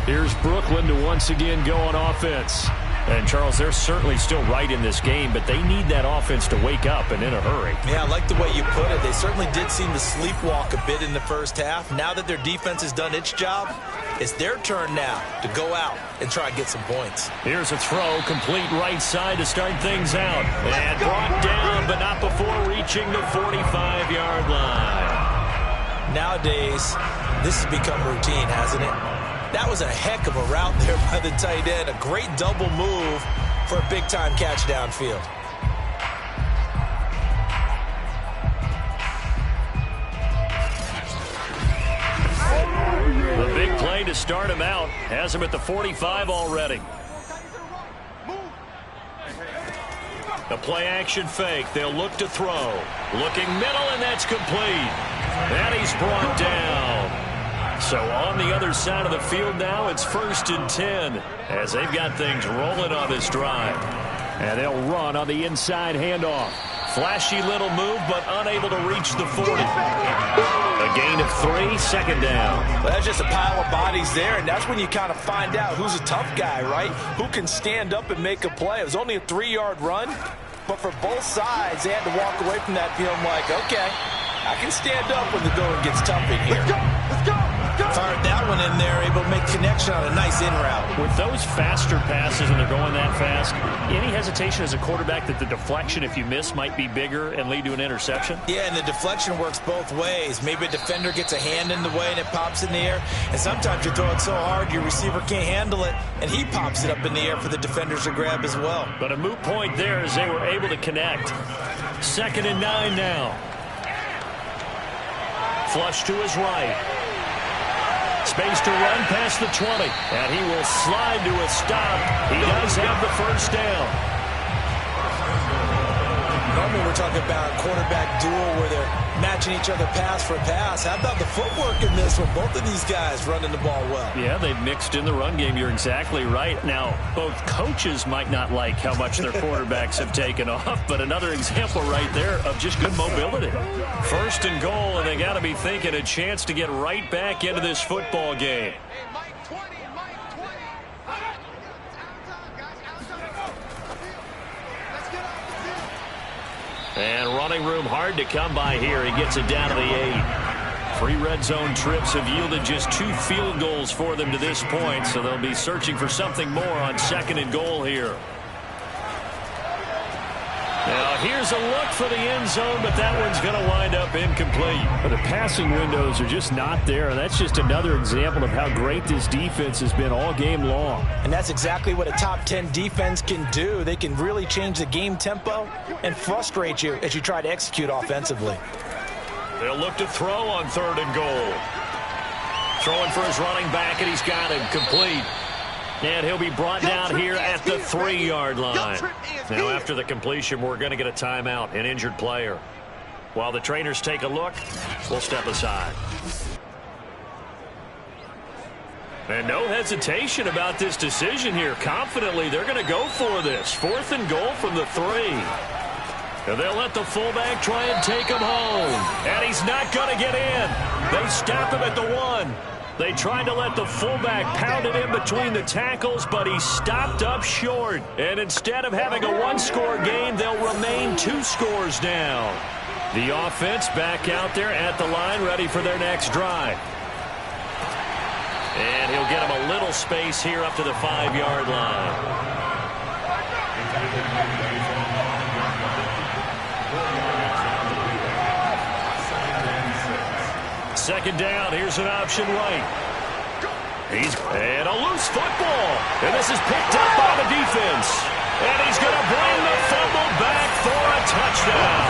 Here's Brooklyn to once again go on offense. And, Charles, they're certainly still right in this game, but they need that offense to wake up and in a hurry. Yeah, I like the way you put it. They certainly did seem to sleepwalk a bit in the first half. Now that their defense has done its job, it's their turn now to go out and try and get some points. Here's a throw, complete right side to start things out. And brought down, but not before reaching the 45-yard line. Nowadays, this has become routine, hasn't it? That was a heck of a route there by the tight end. A great double move for a big-time catch downfield. The big play to start him out has him at the 45 already. The play-action fake. They'll look to throw. Looking middle, and that's complete. And he's brought down. So on the other side of the field now, it's 1st and 10 as they've got things rolling on this drive. And they'll run on the inside handoff. Flashy little move, but unable to reach the 40. A gain of 3, second down. Well, that's just a pile of bodies there, and that's when you kind of find out who's a tough guy, right? Who can stand up and make a play. It was only a 3-yard run, but for both sides, they had to walk away from that feeling like, okay, I can stand up when the going gets tough in here. Let's go. Fired that one in there, able to make connection on a nice in route. With those faster passes and they're going that fast, any hesitation as a quarterback that the deflection, if you miss, might be bigger and lead to an interception? Yeah, and the deflection works both ways. Maybe a defender gets a hand in the way and it pops in the air, and sometimes you throw it so hard your receiver can't handle it, and he pops it up in the air for the defenders to grab as well. But a moot point there as they were able to connect. 2nd and 9 now. Flush to his right. Space to run past the 20. And he will slide to a stop. He does have the first down. Normally we're talking about a quarterback duel where they're matching each other pass for pass. How about the footwork in this one? Both of these guys running the ball well. Yeah, they've mixed in the run game. You're exactly right. Now, both coaches might not like how much their quarterbacks have taken off, but another example right there of just good mobility. 1st and goal, and they got to be thinking a chance to get right back into this football game. And running room hard to come by here. He gets it down to the 8. 3 red zone trips have yielded just 2 field goals for them to this point, so they'll be searching for something more on 2nd and goal here. Now here's a look for the end zone, but that one's going to wind up incomplete. But the passing windows are just not there, and that's just another example of how great this defense has been all game long. And that's exactly what a top 10 defense can do. They can really change the game tempo and frustrate you as you try to execute offensively. They'll look to throw on 3rd and goal. Throwing for his running back, and he's got him complete. And he'll be brought down here at the 3-yard line. Now, after the completion, we're going to get a timeout, an injured player. While the trainers take a look, we'll step aside. And no hesitation about this decision here. Confidently, they're going to go for this. 4th and goal from the 3. And they'll let the fullback try and take him home. And he's not going to get in. They stop him at the 1. They tried to let the fullback pound it in between the tackles, but he stopped up short. And instead of having a 1-score game, they'll remain 2 scores down. The offense back out there at the line, ready for their next drive. And he'll get him a little space here up to the 5-yard line. 2nd down. Here's an option right. And a loose football. And this is picked up by the defense. And he's going to bring the fumble back for a touchdown.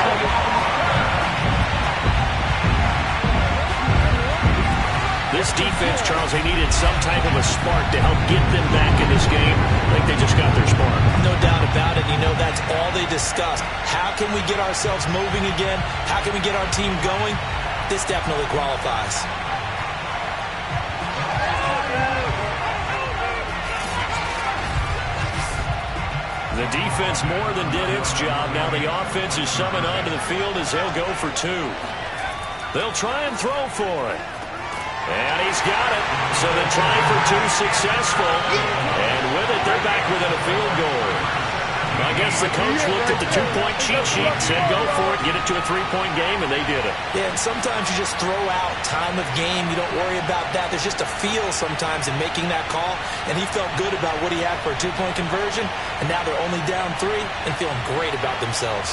This defense, Charles, they needed some type of a spark to help get them back in this game. I think they just got their spark. No doubt about it. You know, that's all they discussed. How can we get ourselves moving again? How can we get our team going? This definitely qualifies. The defense more than did its job. Now the offense is summoned onto the field as they'll go for 2. They'll try and throw for it. And he's got it. So the try for two successful. And with it, they're back within a field goal. I guess the coach looked at the two-point cheat sheet and said, go for it, get it to a three-point game, and they did it. Yeah, and sometimes you just throw out time of game. You don't worry about that. There's just a feel sometimes in making that call, and he felt good about what he had for a two-point conversion, and now they're only down 3 and feeling great about themselves.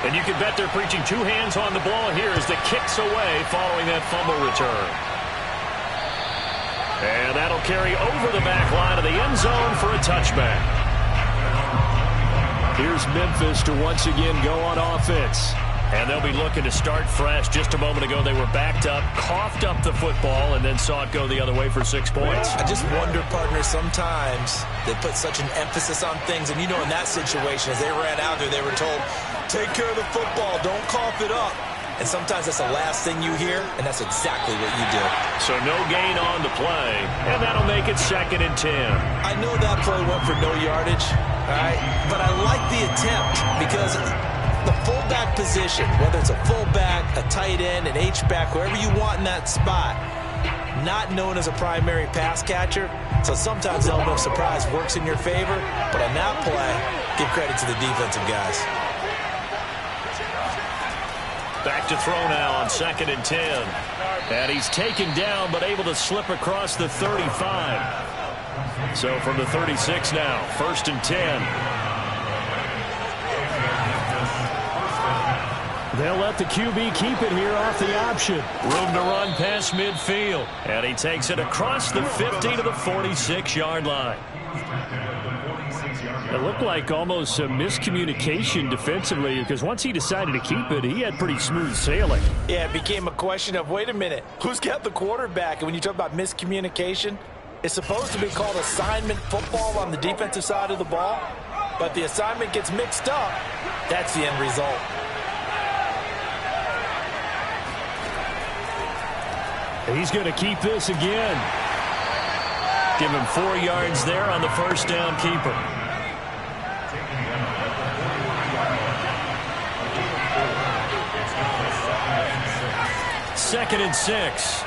And you can bet they're preaching 2 hands on the ball here as the kick's away following that fumble return. And that'll carry over the back line of the end zone for a touchback. Here's Memphis to once again go on offense. And they'll be looking to start fresh. Just a moment ago, they were backed up, coughed up the football, and then saw it go the other way for 6 points. I just wonder, partner, sometimes they put such an emphasis on things. And, you know, in that situation, as they ran out there, they were told, take care of the football, don't cough it up. And sometimes that's the last thing you hear, and that's exactly what you do. So no gain on the play, and that'll make it 2nd and 10. I know that play went for no yardage, all right? But I like the attempt because the fullback position, whether it's a fullback, a tight end, an H-back, whoever you want in that spot, not known as a primary pass catcher. So sometimes the element of surprise works in your favor. But on that play, give credit to the defensive guys. Back to throw now on 2nd and 10. And he's taken down but able to slip across the 35. So from the 36 now, 1st and 10. They'll let the QB keep it here off the option. Room to run past midfield. And he takes it across the 50 to the 46-yard line. It looked like almost a miscommunication defensively because once he decided to keep it, he had pretty smooth sailing. Yeah, it became a question of, wait a minute, who's got the quarterback? And when you talk about miscommunication, it's supposed to be called assignment football on the defensive side of the ball. But the assignment gets mixed up. That's the end result. He's going to keep this again. Give him 4 yards there on the first down keeper. Second and 6.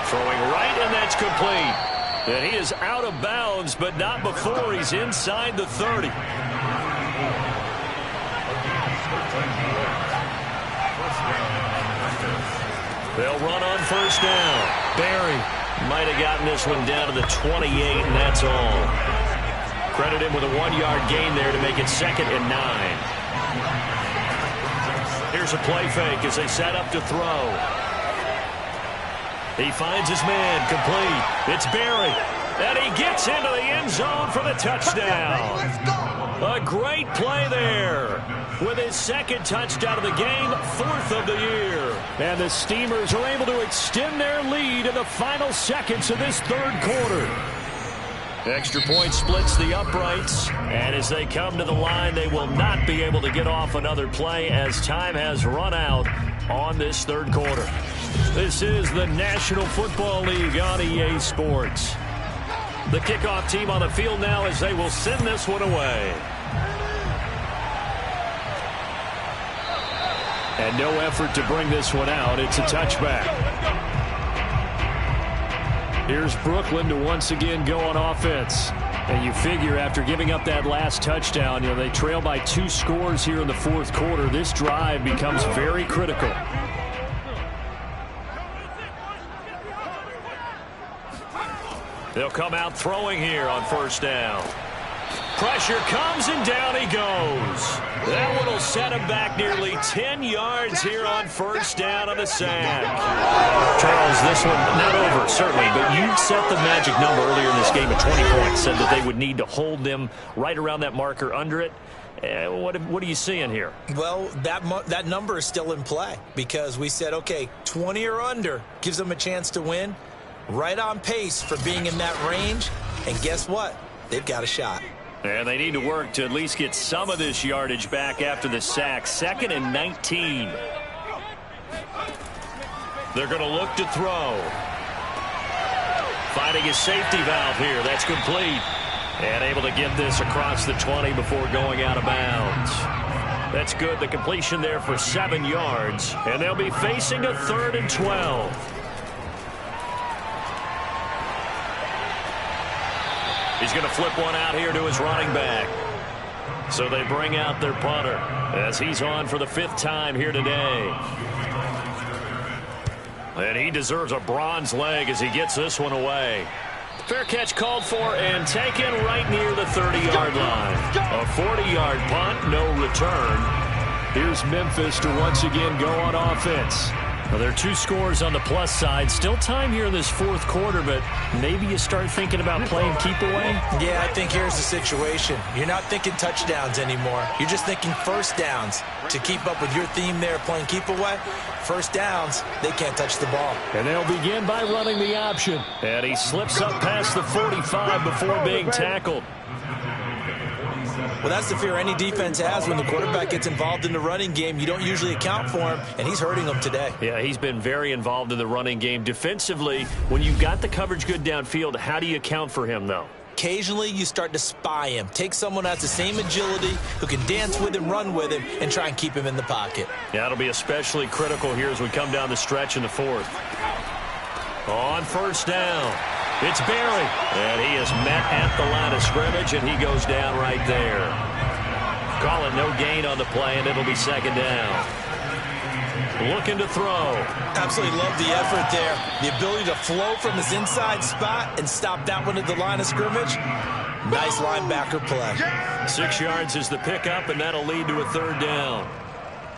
Throwing right, and that's complete. And he is out of bounds, but not before he's inside the 30. They'll run on first down. Barry might have gotten this one down to the 28, and that's all. Credit him with a 1-yard gain there to make it 2nd and 9. Here's a play fake as they set up to throw. He finds his man, complete. It's Barry, and he gets into the end zone for the touchdown. A great play there with his 2nd touchdown of the game, 4th of the year. And the Steamers are able to extend their lead in the final seconds of this 3rd quarter. Extra point splits the uprights, and as they come to the line, they will not be able to get off another play as time has run out on this 3rd quarter. This is the National Football League on EA Sports. The kickoff team on the field now as they will send this one away. And no effort to bring this one out. It's a touchback. Here's Brooklyn to once again go on offense. And you figure after giving up that last touchdown, you know, they trail by 2 scores here in the 4th quarter. This drive becomes very critical. They'll come out throwing here on first down. Pressure comes, and down he goes. That one will set him back nearly 10 yards here on first down on the sack. Charles, this one not over, certainly, but you set the magic number earlier in this game at 20 points, said that they would need to hold them right around that marker under it. What are you seeing here? Well, that number is still in play because we said, okay, 20 or under gives them a chance to win. Right on pace for being in that range. And guess what? They've got a shot. And they need to work to at least get some of this yardage back after the sack. 2nd and 19. They're going to look to throw. Finding his safety valve here. That's complete. And able to get this across the 20 before going out of bounds. That's good. The completion there for 7 yards. And they'll be facing a 3rd and 12. He's going to flip one out here to his running back. So they bring out their punter as he's on for the 5th time here today. And he deserves a bronze leg as he gets this one away. Fair catch called for and taken right near the 30-yard line. A 40-yard punt, no return. Here's Memphis to once again go on offense. Well, there are 2 scores on the plus side. Still time here in this 4th quarter, but maybe you start thinking about playing keep away? Yeah, I think here's the situation. You're not thinking touchdowns anymore. You're just thinking first downs. To keep up with your theme there, playing keep away, first downs, they can't touch the ball. And they'll begin by running the option. And he slips up past the 45 before being tackled. Well, that's the fear any defense has when the quarterback gets involved in the running game. You don't usually account for him, and he's hurting them today. Yeah, he's been very involved in the running game. Defensively, when you've got the coverage good downfield, how do you account for him, though? Occasionally, you start to spy him. Take someone who has the same agility, who can dance with him, run with him, and try and keep him in the pocket. Yeah, it'll be especially critical here as we come down the stretch in the 4th. On 1st down. It's Berry, and he is met at the line of scrimmage, and he goes down right there. Call it no gain on the play, and it'll be 2nd down. Looking to throw. Absolutely love the effort there. The ability to flow from his inside spot and stop that one at the line of scrimmage. Nice linebacker play. 6 yards is the pickup, and that'll lead to a 3rd down.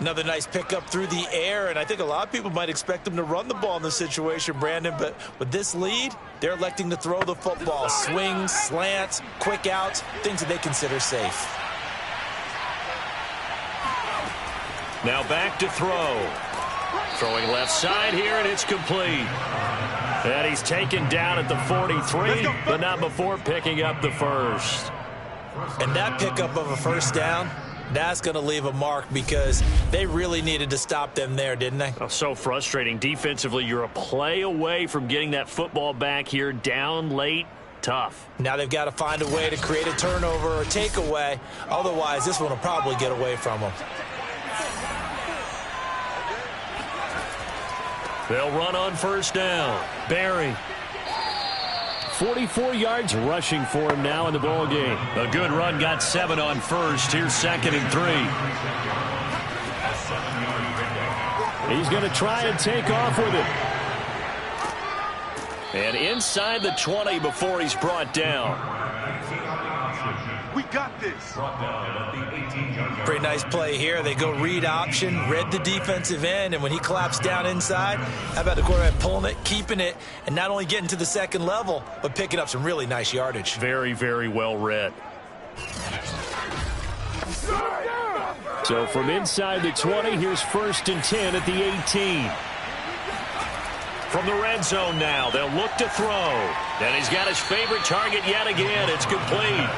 Another nice pickup through the air, and I think a lot of people might expect him to run the ball in this situation, Brandon, but with this lead, they're electing to throw the football. Swings, slants, quick outs, things that they consider safe. Now back to throw. Throwing left side here, and it's complete. And he's taken down at the 43, but not before picking up the 1st. And that pickup of a 1st down, that's going to leave a mark because they really needed to stop them there, didn't they? Oh, so frustrating. Defensively, you're a play away from getting that football back here. Down late, tough. Now they've got to find a way to create a turnover or takeaway. Otherwise, this one will probably get away from them. They'll run on 1st down. Berry. 44 yards rushing for him now in the ball game. A good run, got 7 on 1st. Here's 2nd and 3. He's going to try and take off with it. And inside the 20 before he's brought down. We got this. Pretty nice play here. They go read option, read the defensive end, and when he claps down inside, how about the quarterback pulling it, keeping it, and not only getting to the 2nd level, but picking up some really nice yardage. Very, very well read. So from inside the 20, here's 1st and 10 at the 18. From the red zone now, they'll look to throw. And he's got his favorite target yet again. It's complete.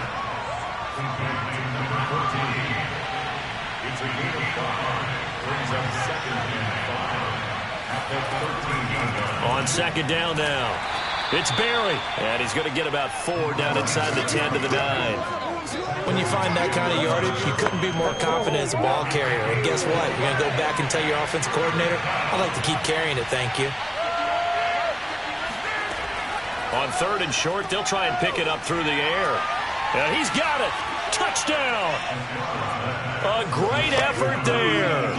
On 2nd down now. It's Berry. And he's going to get about 4 down inside the 10 to the 9. When you find that kind of yardage, you couldn't be more confident as a ball carrier. And guess what? You're going to go back and tell your offensive coordinator, I'd like to keep carrying it, thank you. On 3rd and short, they'll try and pick it up through the air. And he's got it. Touchdown. A great effort there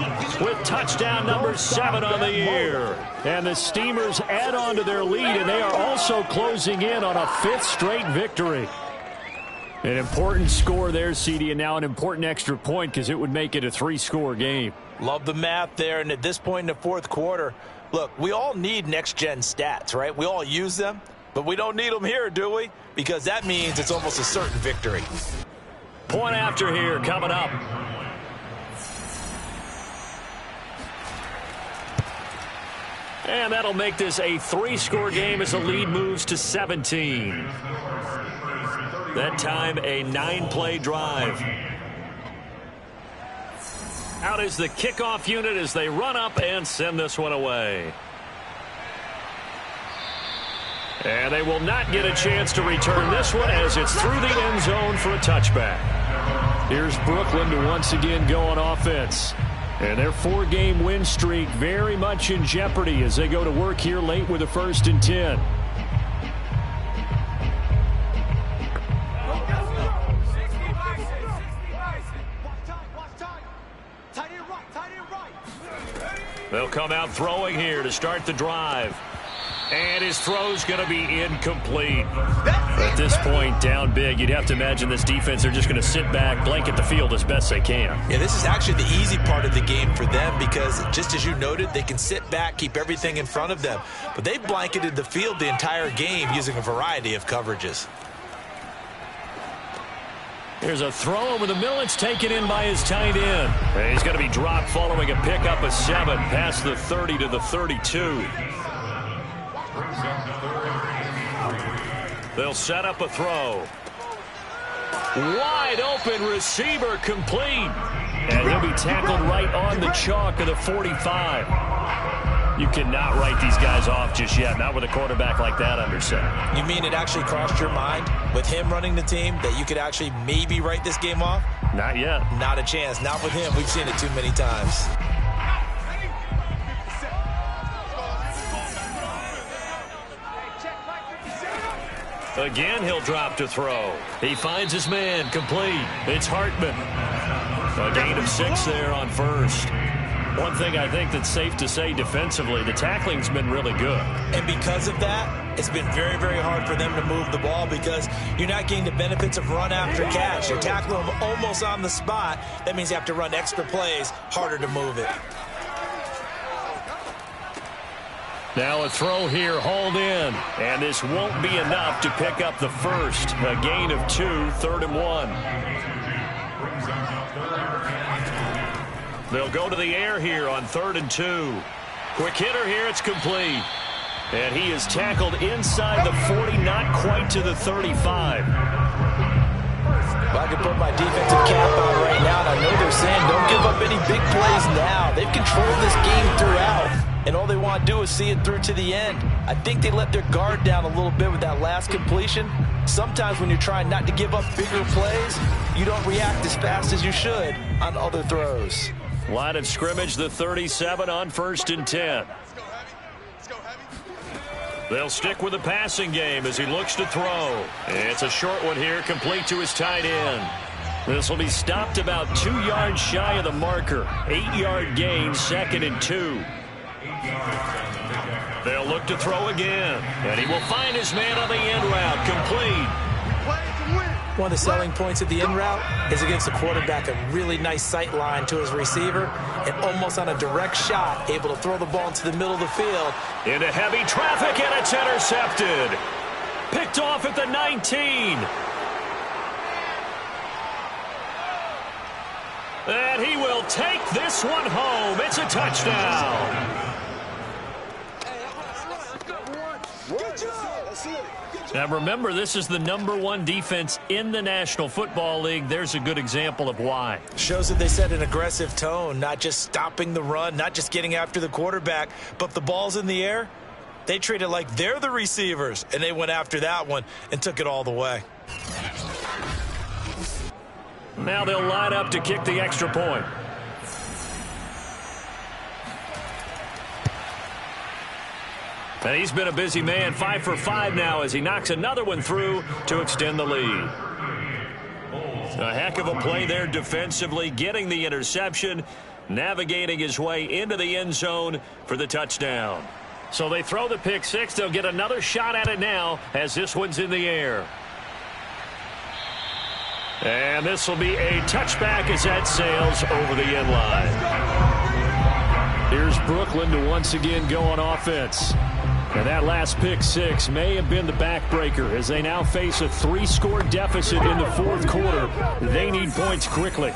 with touchdown number 7 on the year. And the Steamers add on to their lead, and they are also closing in on a 5th straight victory. An important score there, CD, and now an important extra point because it would make it a 3-score game. Love the math there, and at this point in the 4th quarter, look, we all need next-gen stats, right? We all use them, but we don't need them here, do we? Because that means it's almost a certain victory. Point after here coming up. And that'll make this a 3-score game as the lead moves to 17. That time a 9-play drive. Out is the kickoff unit as they run up and send this one away. And they will not get a chance to return this one as it's through the end zone for a touchback. Here's Brooklyn to once again go on offense. And their 4-game win streak very much in jeopardy as they go to work here late with a 1st and 10. They'll come out throwing here to start the drive. And his throw's going to be incomplete. At this point, down big, you'd have to imagine this defense, they're just going to sit back, blanket the field as best they can. Yeah, this is actually the easy part of the game for them because, just as you noted, they can sit back, keep everything in front of them. But they've blanketed the field the entire game using a variety of coverages. Here's a throw over the middle. It's taken in by his tight end. And he's going to be dropped following a pickup of 7 past the 30 to the 32. They'll set up a throw. Wide open receiver complete. And he'll be tackled right on the chalk of the 45. You cannot write these guys off just yet, not with a quarterback like that under center. You mean it actually crossed your mind with him running the team that you could actually maybe write this game off? Not yet. Not a chance. Not with him. We've seen it too many times. Again, he'll drop to throw. He finds his man, complete. It's Hartman. A gain of 6 there on 1st. One thing I think that's safe to say defensively, the tackling's been really good. And because of that, it's been very, very hard for them to move the ball because you're not getting the benefits of run after catch. You're tackling them almost on the spot. That means you have to run extra plays, harder to move it. Now a throw here, hauled in. And this won't be enough to pick up the 1st. A gain of 2, 3rd and 1. They'll go to the air here on 3rd and 2. Quick hitter here, it's complete. And he is tackled inside the 40, not quite to the 35. Well, I can put my defensive cap on right now, and I know they're saying don't give up any big plays now. They've controlled this game throughout, and all they want to do is see it through to the end. I think they let their guard down a little bit with that last completion. Sometimes when you're trying not to give up bigger plays, you don't react as fast as you should on other throws. Line of scrimmage, the 37 on 1st and 10. They'll stick with the passing game as he looks to throw. It's a short one here, complete to his tight end. This will be stopped about 2 yards shy of the marker. 8-yard gain, 2nd and 2. They'll look to throw again. And he will find his man on the end route, complete. One of the selling points of the in route is against the quarterback, a really nice sight line to his receiver, and almost on a direct shot, able to throw the ball into the middle of the field. Into heavy traffic, and it's intercepted. Picked off at the 19. And he will take this one home. It's a touchdown. Now remember, this is the #1 defense in the National Football League. There's a good example of why. Shows that they set an aggressive tone, not just stopping the run, not just getting after the quarterback, but if the ball's in the air, they treat it like they're the receivers, and they went after that one and took it all the way. Now they'll line up to kick the extra point. And he's been a busy man, 5 for 5 now as he knocks another one through to extend the lead. A heck of a play there defensively, getting the interception, navigating his way into the end zone for the touchdown. So they throw the pick 6. They'll get another shot at it now as this one's in the air. And this will be a touchback as that sails over the end line. Here's Brooklyn to once again go on offense. And that last pick 6 may have been the backbreaker as they now face a 3-score deficit in the 4th quarter. They need points quickly.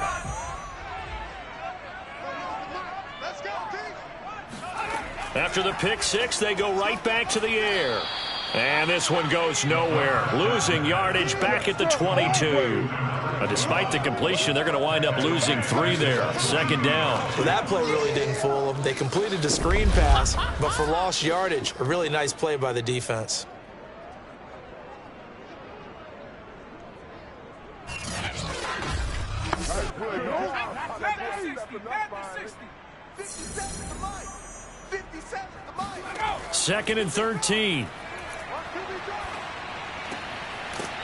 After the pick 6, they go right back to the air. And this one goes nowhere. Losing yardage back at the 22. Despite the completion, they're going to wind up losing 3 there. 2nd down. Well, that play really didn't fool them. They completed the screen pass, but for lost yardage, a really nice play by the defense. Second and 13.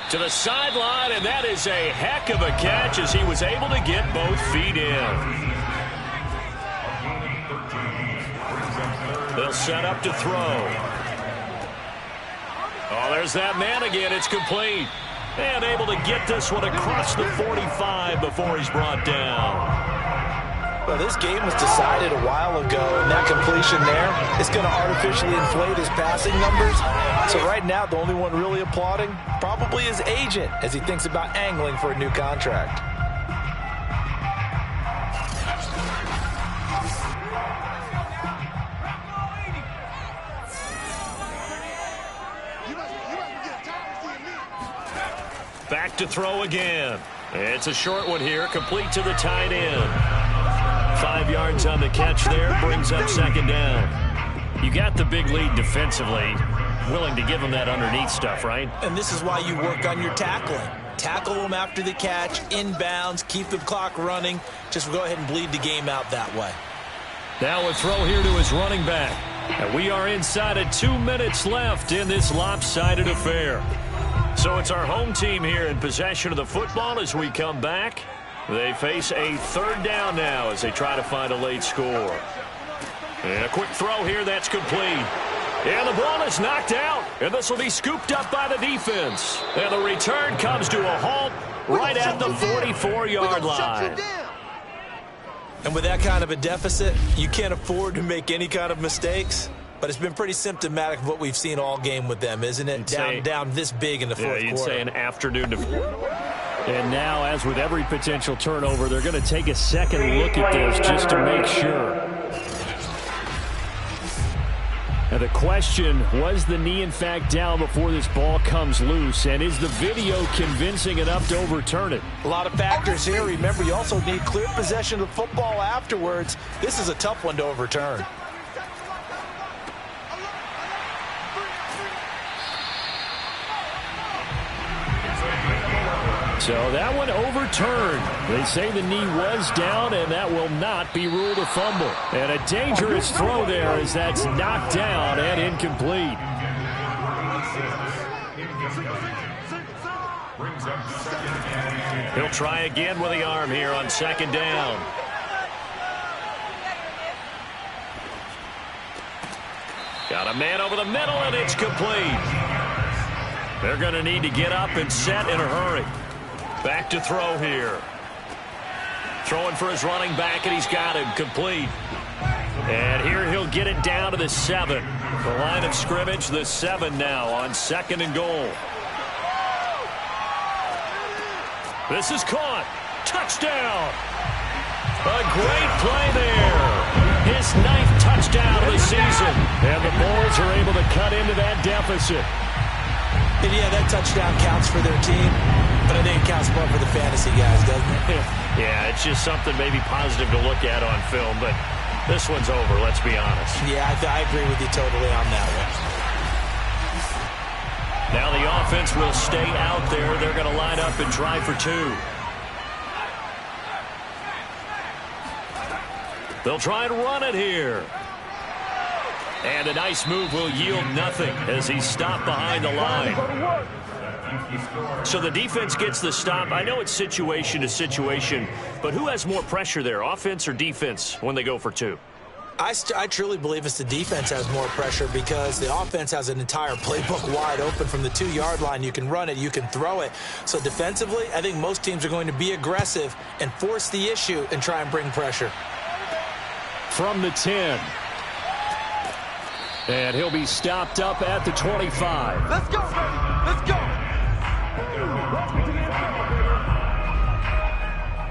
To the sideline, and that is a heck of a catch as he was able to get both feet in. They'll set up to throw. Oh, there's that man again. It's complete. And able to get this one across the 45 before he's brought down. Well, this game was decided a while ago, and that completion there is going to artificially inflate his passing numbers. So right now, the only one really applauding probably his agent as he thinks about angling for a new contract. Back to throw again. It's a short one here, complete to the tight end. 5 yards on the catch there, brings up second down. You got the big lead defensively, willing to give him that underneath stuff, right? And this is why you work on your tackling. Tackle them after the catch, inbounds, keep the clock running. Just go ahead and bleed the game out that way. Now a throw here to his running back. And we are inside of 2 minutes left in this lopsided affair. So it's our home team here in possession of the football as we come back. They face a third down now as they try to find a late score. And a quick throw here, that's complete. And the ball is knocked out, and this will be scooped up by the defense. And the return comes to a halt right at the 44-yard line. And with that kind of a deficit, you can't afford to make any kind of mistakes. But it's been pretty symptomatic of what we've seen all game with them, isn't it? Down this big in the fourth quarter. You'd say an afternoon. And now, as with every potential turnover, they're going to take a second look at this just to make sure. And the question, was the knee in fact down before this ball comes loose? And is the video convincing enough to overturn it? A lot of factors here. Remember, you also need clear possession of the football afterwards. This is a tough one to overturn. So that one overturned. They say the knee was down, and that will not be ruled a fumble. And a dangerous throw there as that's knocked down and incomplete. He'll try again with the arm here on second down. Got a man over the middle, and it's complete. They're going to need to get up and set in a hurry. Back to throw here. Throwing for his running back, and he's got him complete. And here he'll get it down to the 7. The line of scrimmage, the 7 now on second and goal. This is caught. Touchdown. A great play there. His 9th touchdown of the season. And the Bulls are able to cut into that deficit. And yeah, that touchdown counts for their team. But I think it counts more for the fantasy guys, doesn't it? Yeah, it's just something maybe positive to look at on film, but this one's over, let's be honest. Yeah, I agree with you totally on that one. Now the offense will stay out there. They're going to line up and try for 2. They'll try and run it here. And a nice move will yield nothing as he's stopped behind the line. So the defense gets the stop. I know it's situation to situation, but who has more pressure there, offense or defense, when they go for 2? I truly believe it's the defense has more pressure because the offense has an entire playbook wide open from the 2-yard line. You can run it, you can throw it. So defensively, I think most teams are going to be aggressive and force the issue and try and bring pressure. From the 10. And he'll be stopped up at the 25. Let's go, baby. Let's go.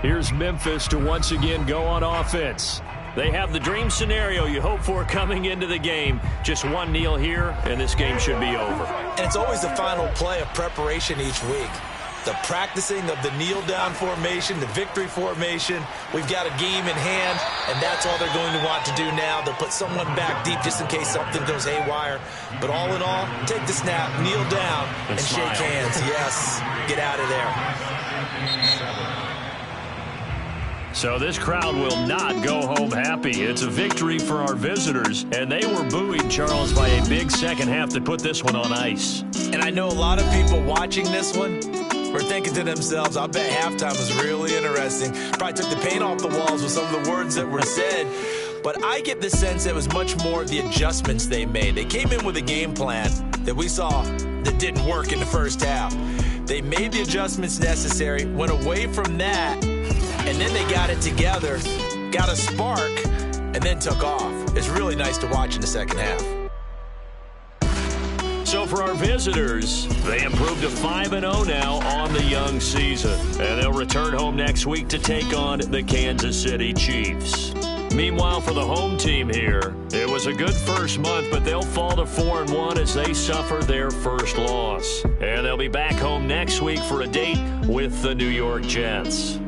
Here's Memphis to once again go on offense. They have the dream scenario you hope for coming into the game. Just one kneel here, and this game should be over. And it's always the final play of preparation each week. The practicing of the kneel-down formation, the victory formation. We've got a game in hand, and that's all they're going to want to do now. They'll put someone back deep just in case something goes haywire. But all in all, take the snap, kneel down, and shake hands. Yes, get out of there. So this crowd will not go home happy. It's a victory for our visitors, and they were buoyed, Charles, by a big second half that put this one on ice. And I know a lot of people watching this one were thinking to themselves, I bet halftime was really interesting. Probably took the paint off the walls with some of the words that were said. But I get the sense it was much more of the adjustments they made. They came in with a game plan that we saw that didn't work in the first half. They made the adjustments necessary, went away from that, and then they got it together, got a spark, and then took off. It's really nice to watch in the second half. So for our visitors, they improved to 5-0 now on the young season. And they'll return home next week to take on the Kansas City Chiefs. Meanwhile, for the home team here, it was a good first month, but they'll fall to 4-1 as they suffer their first loss. And they'll be back home next week for a date with the New York Jets.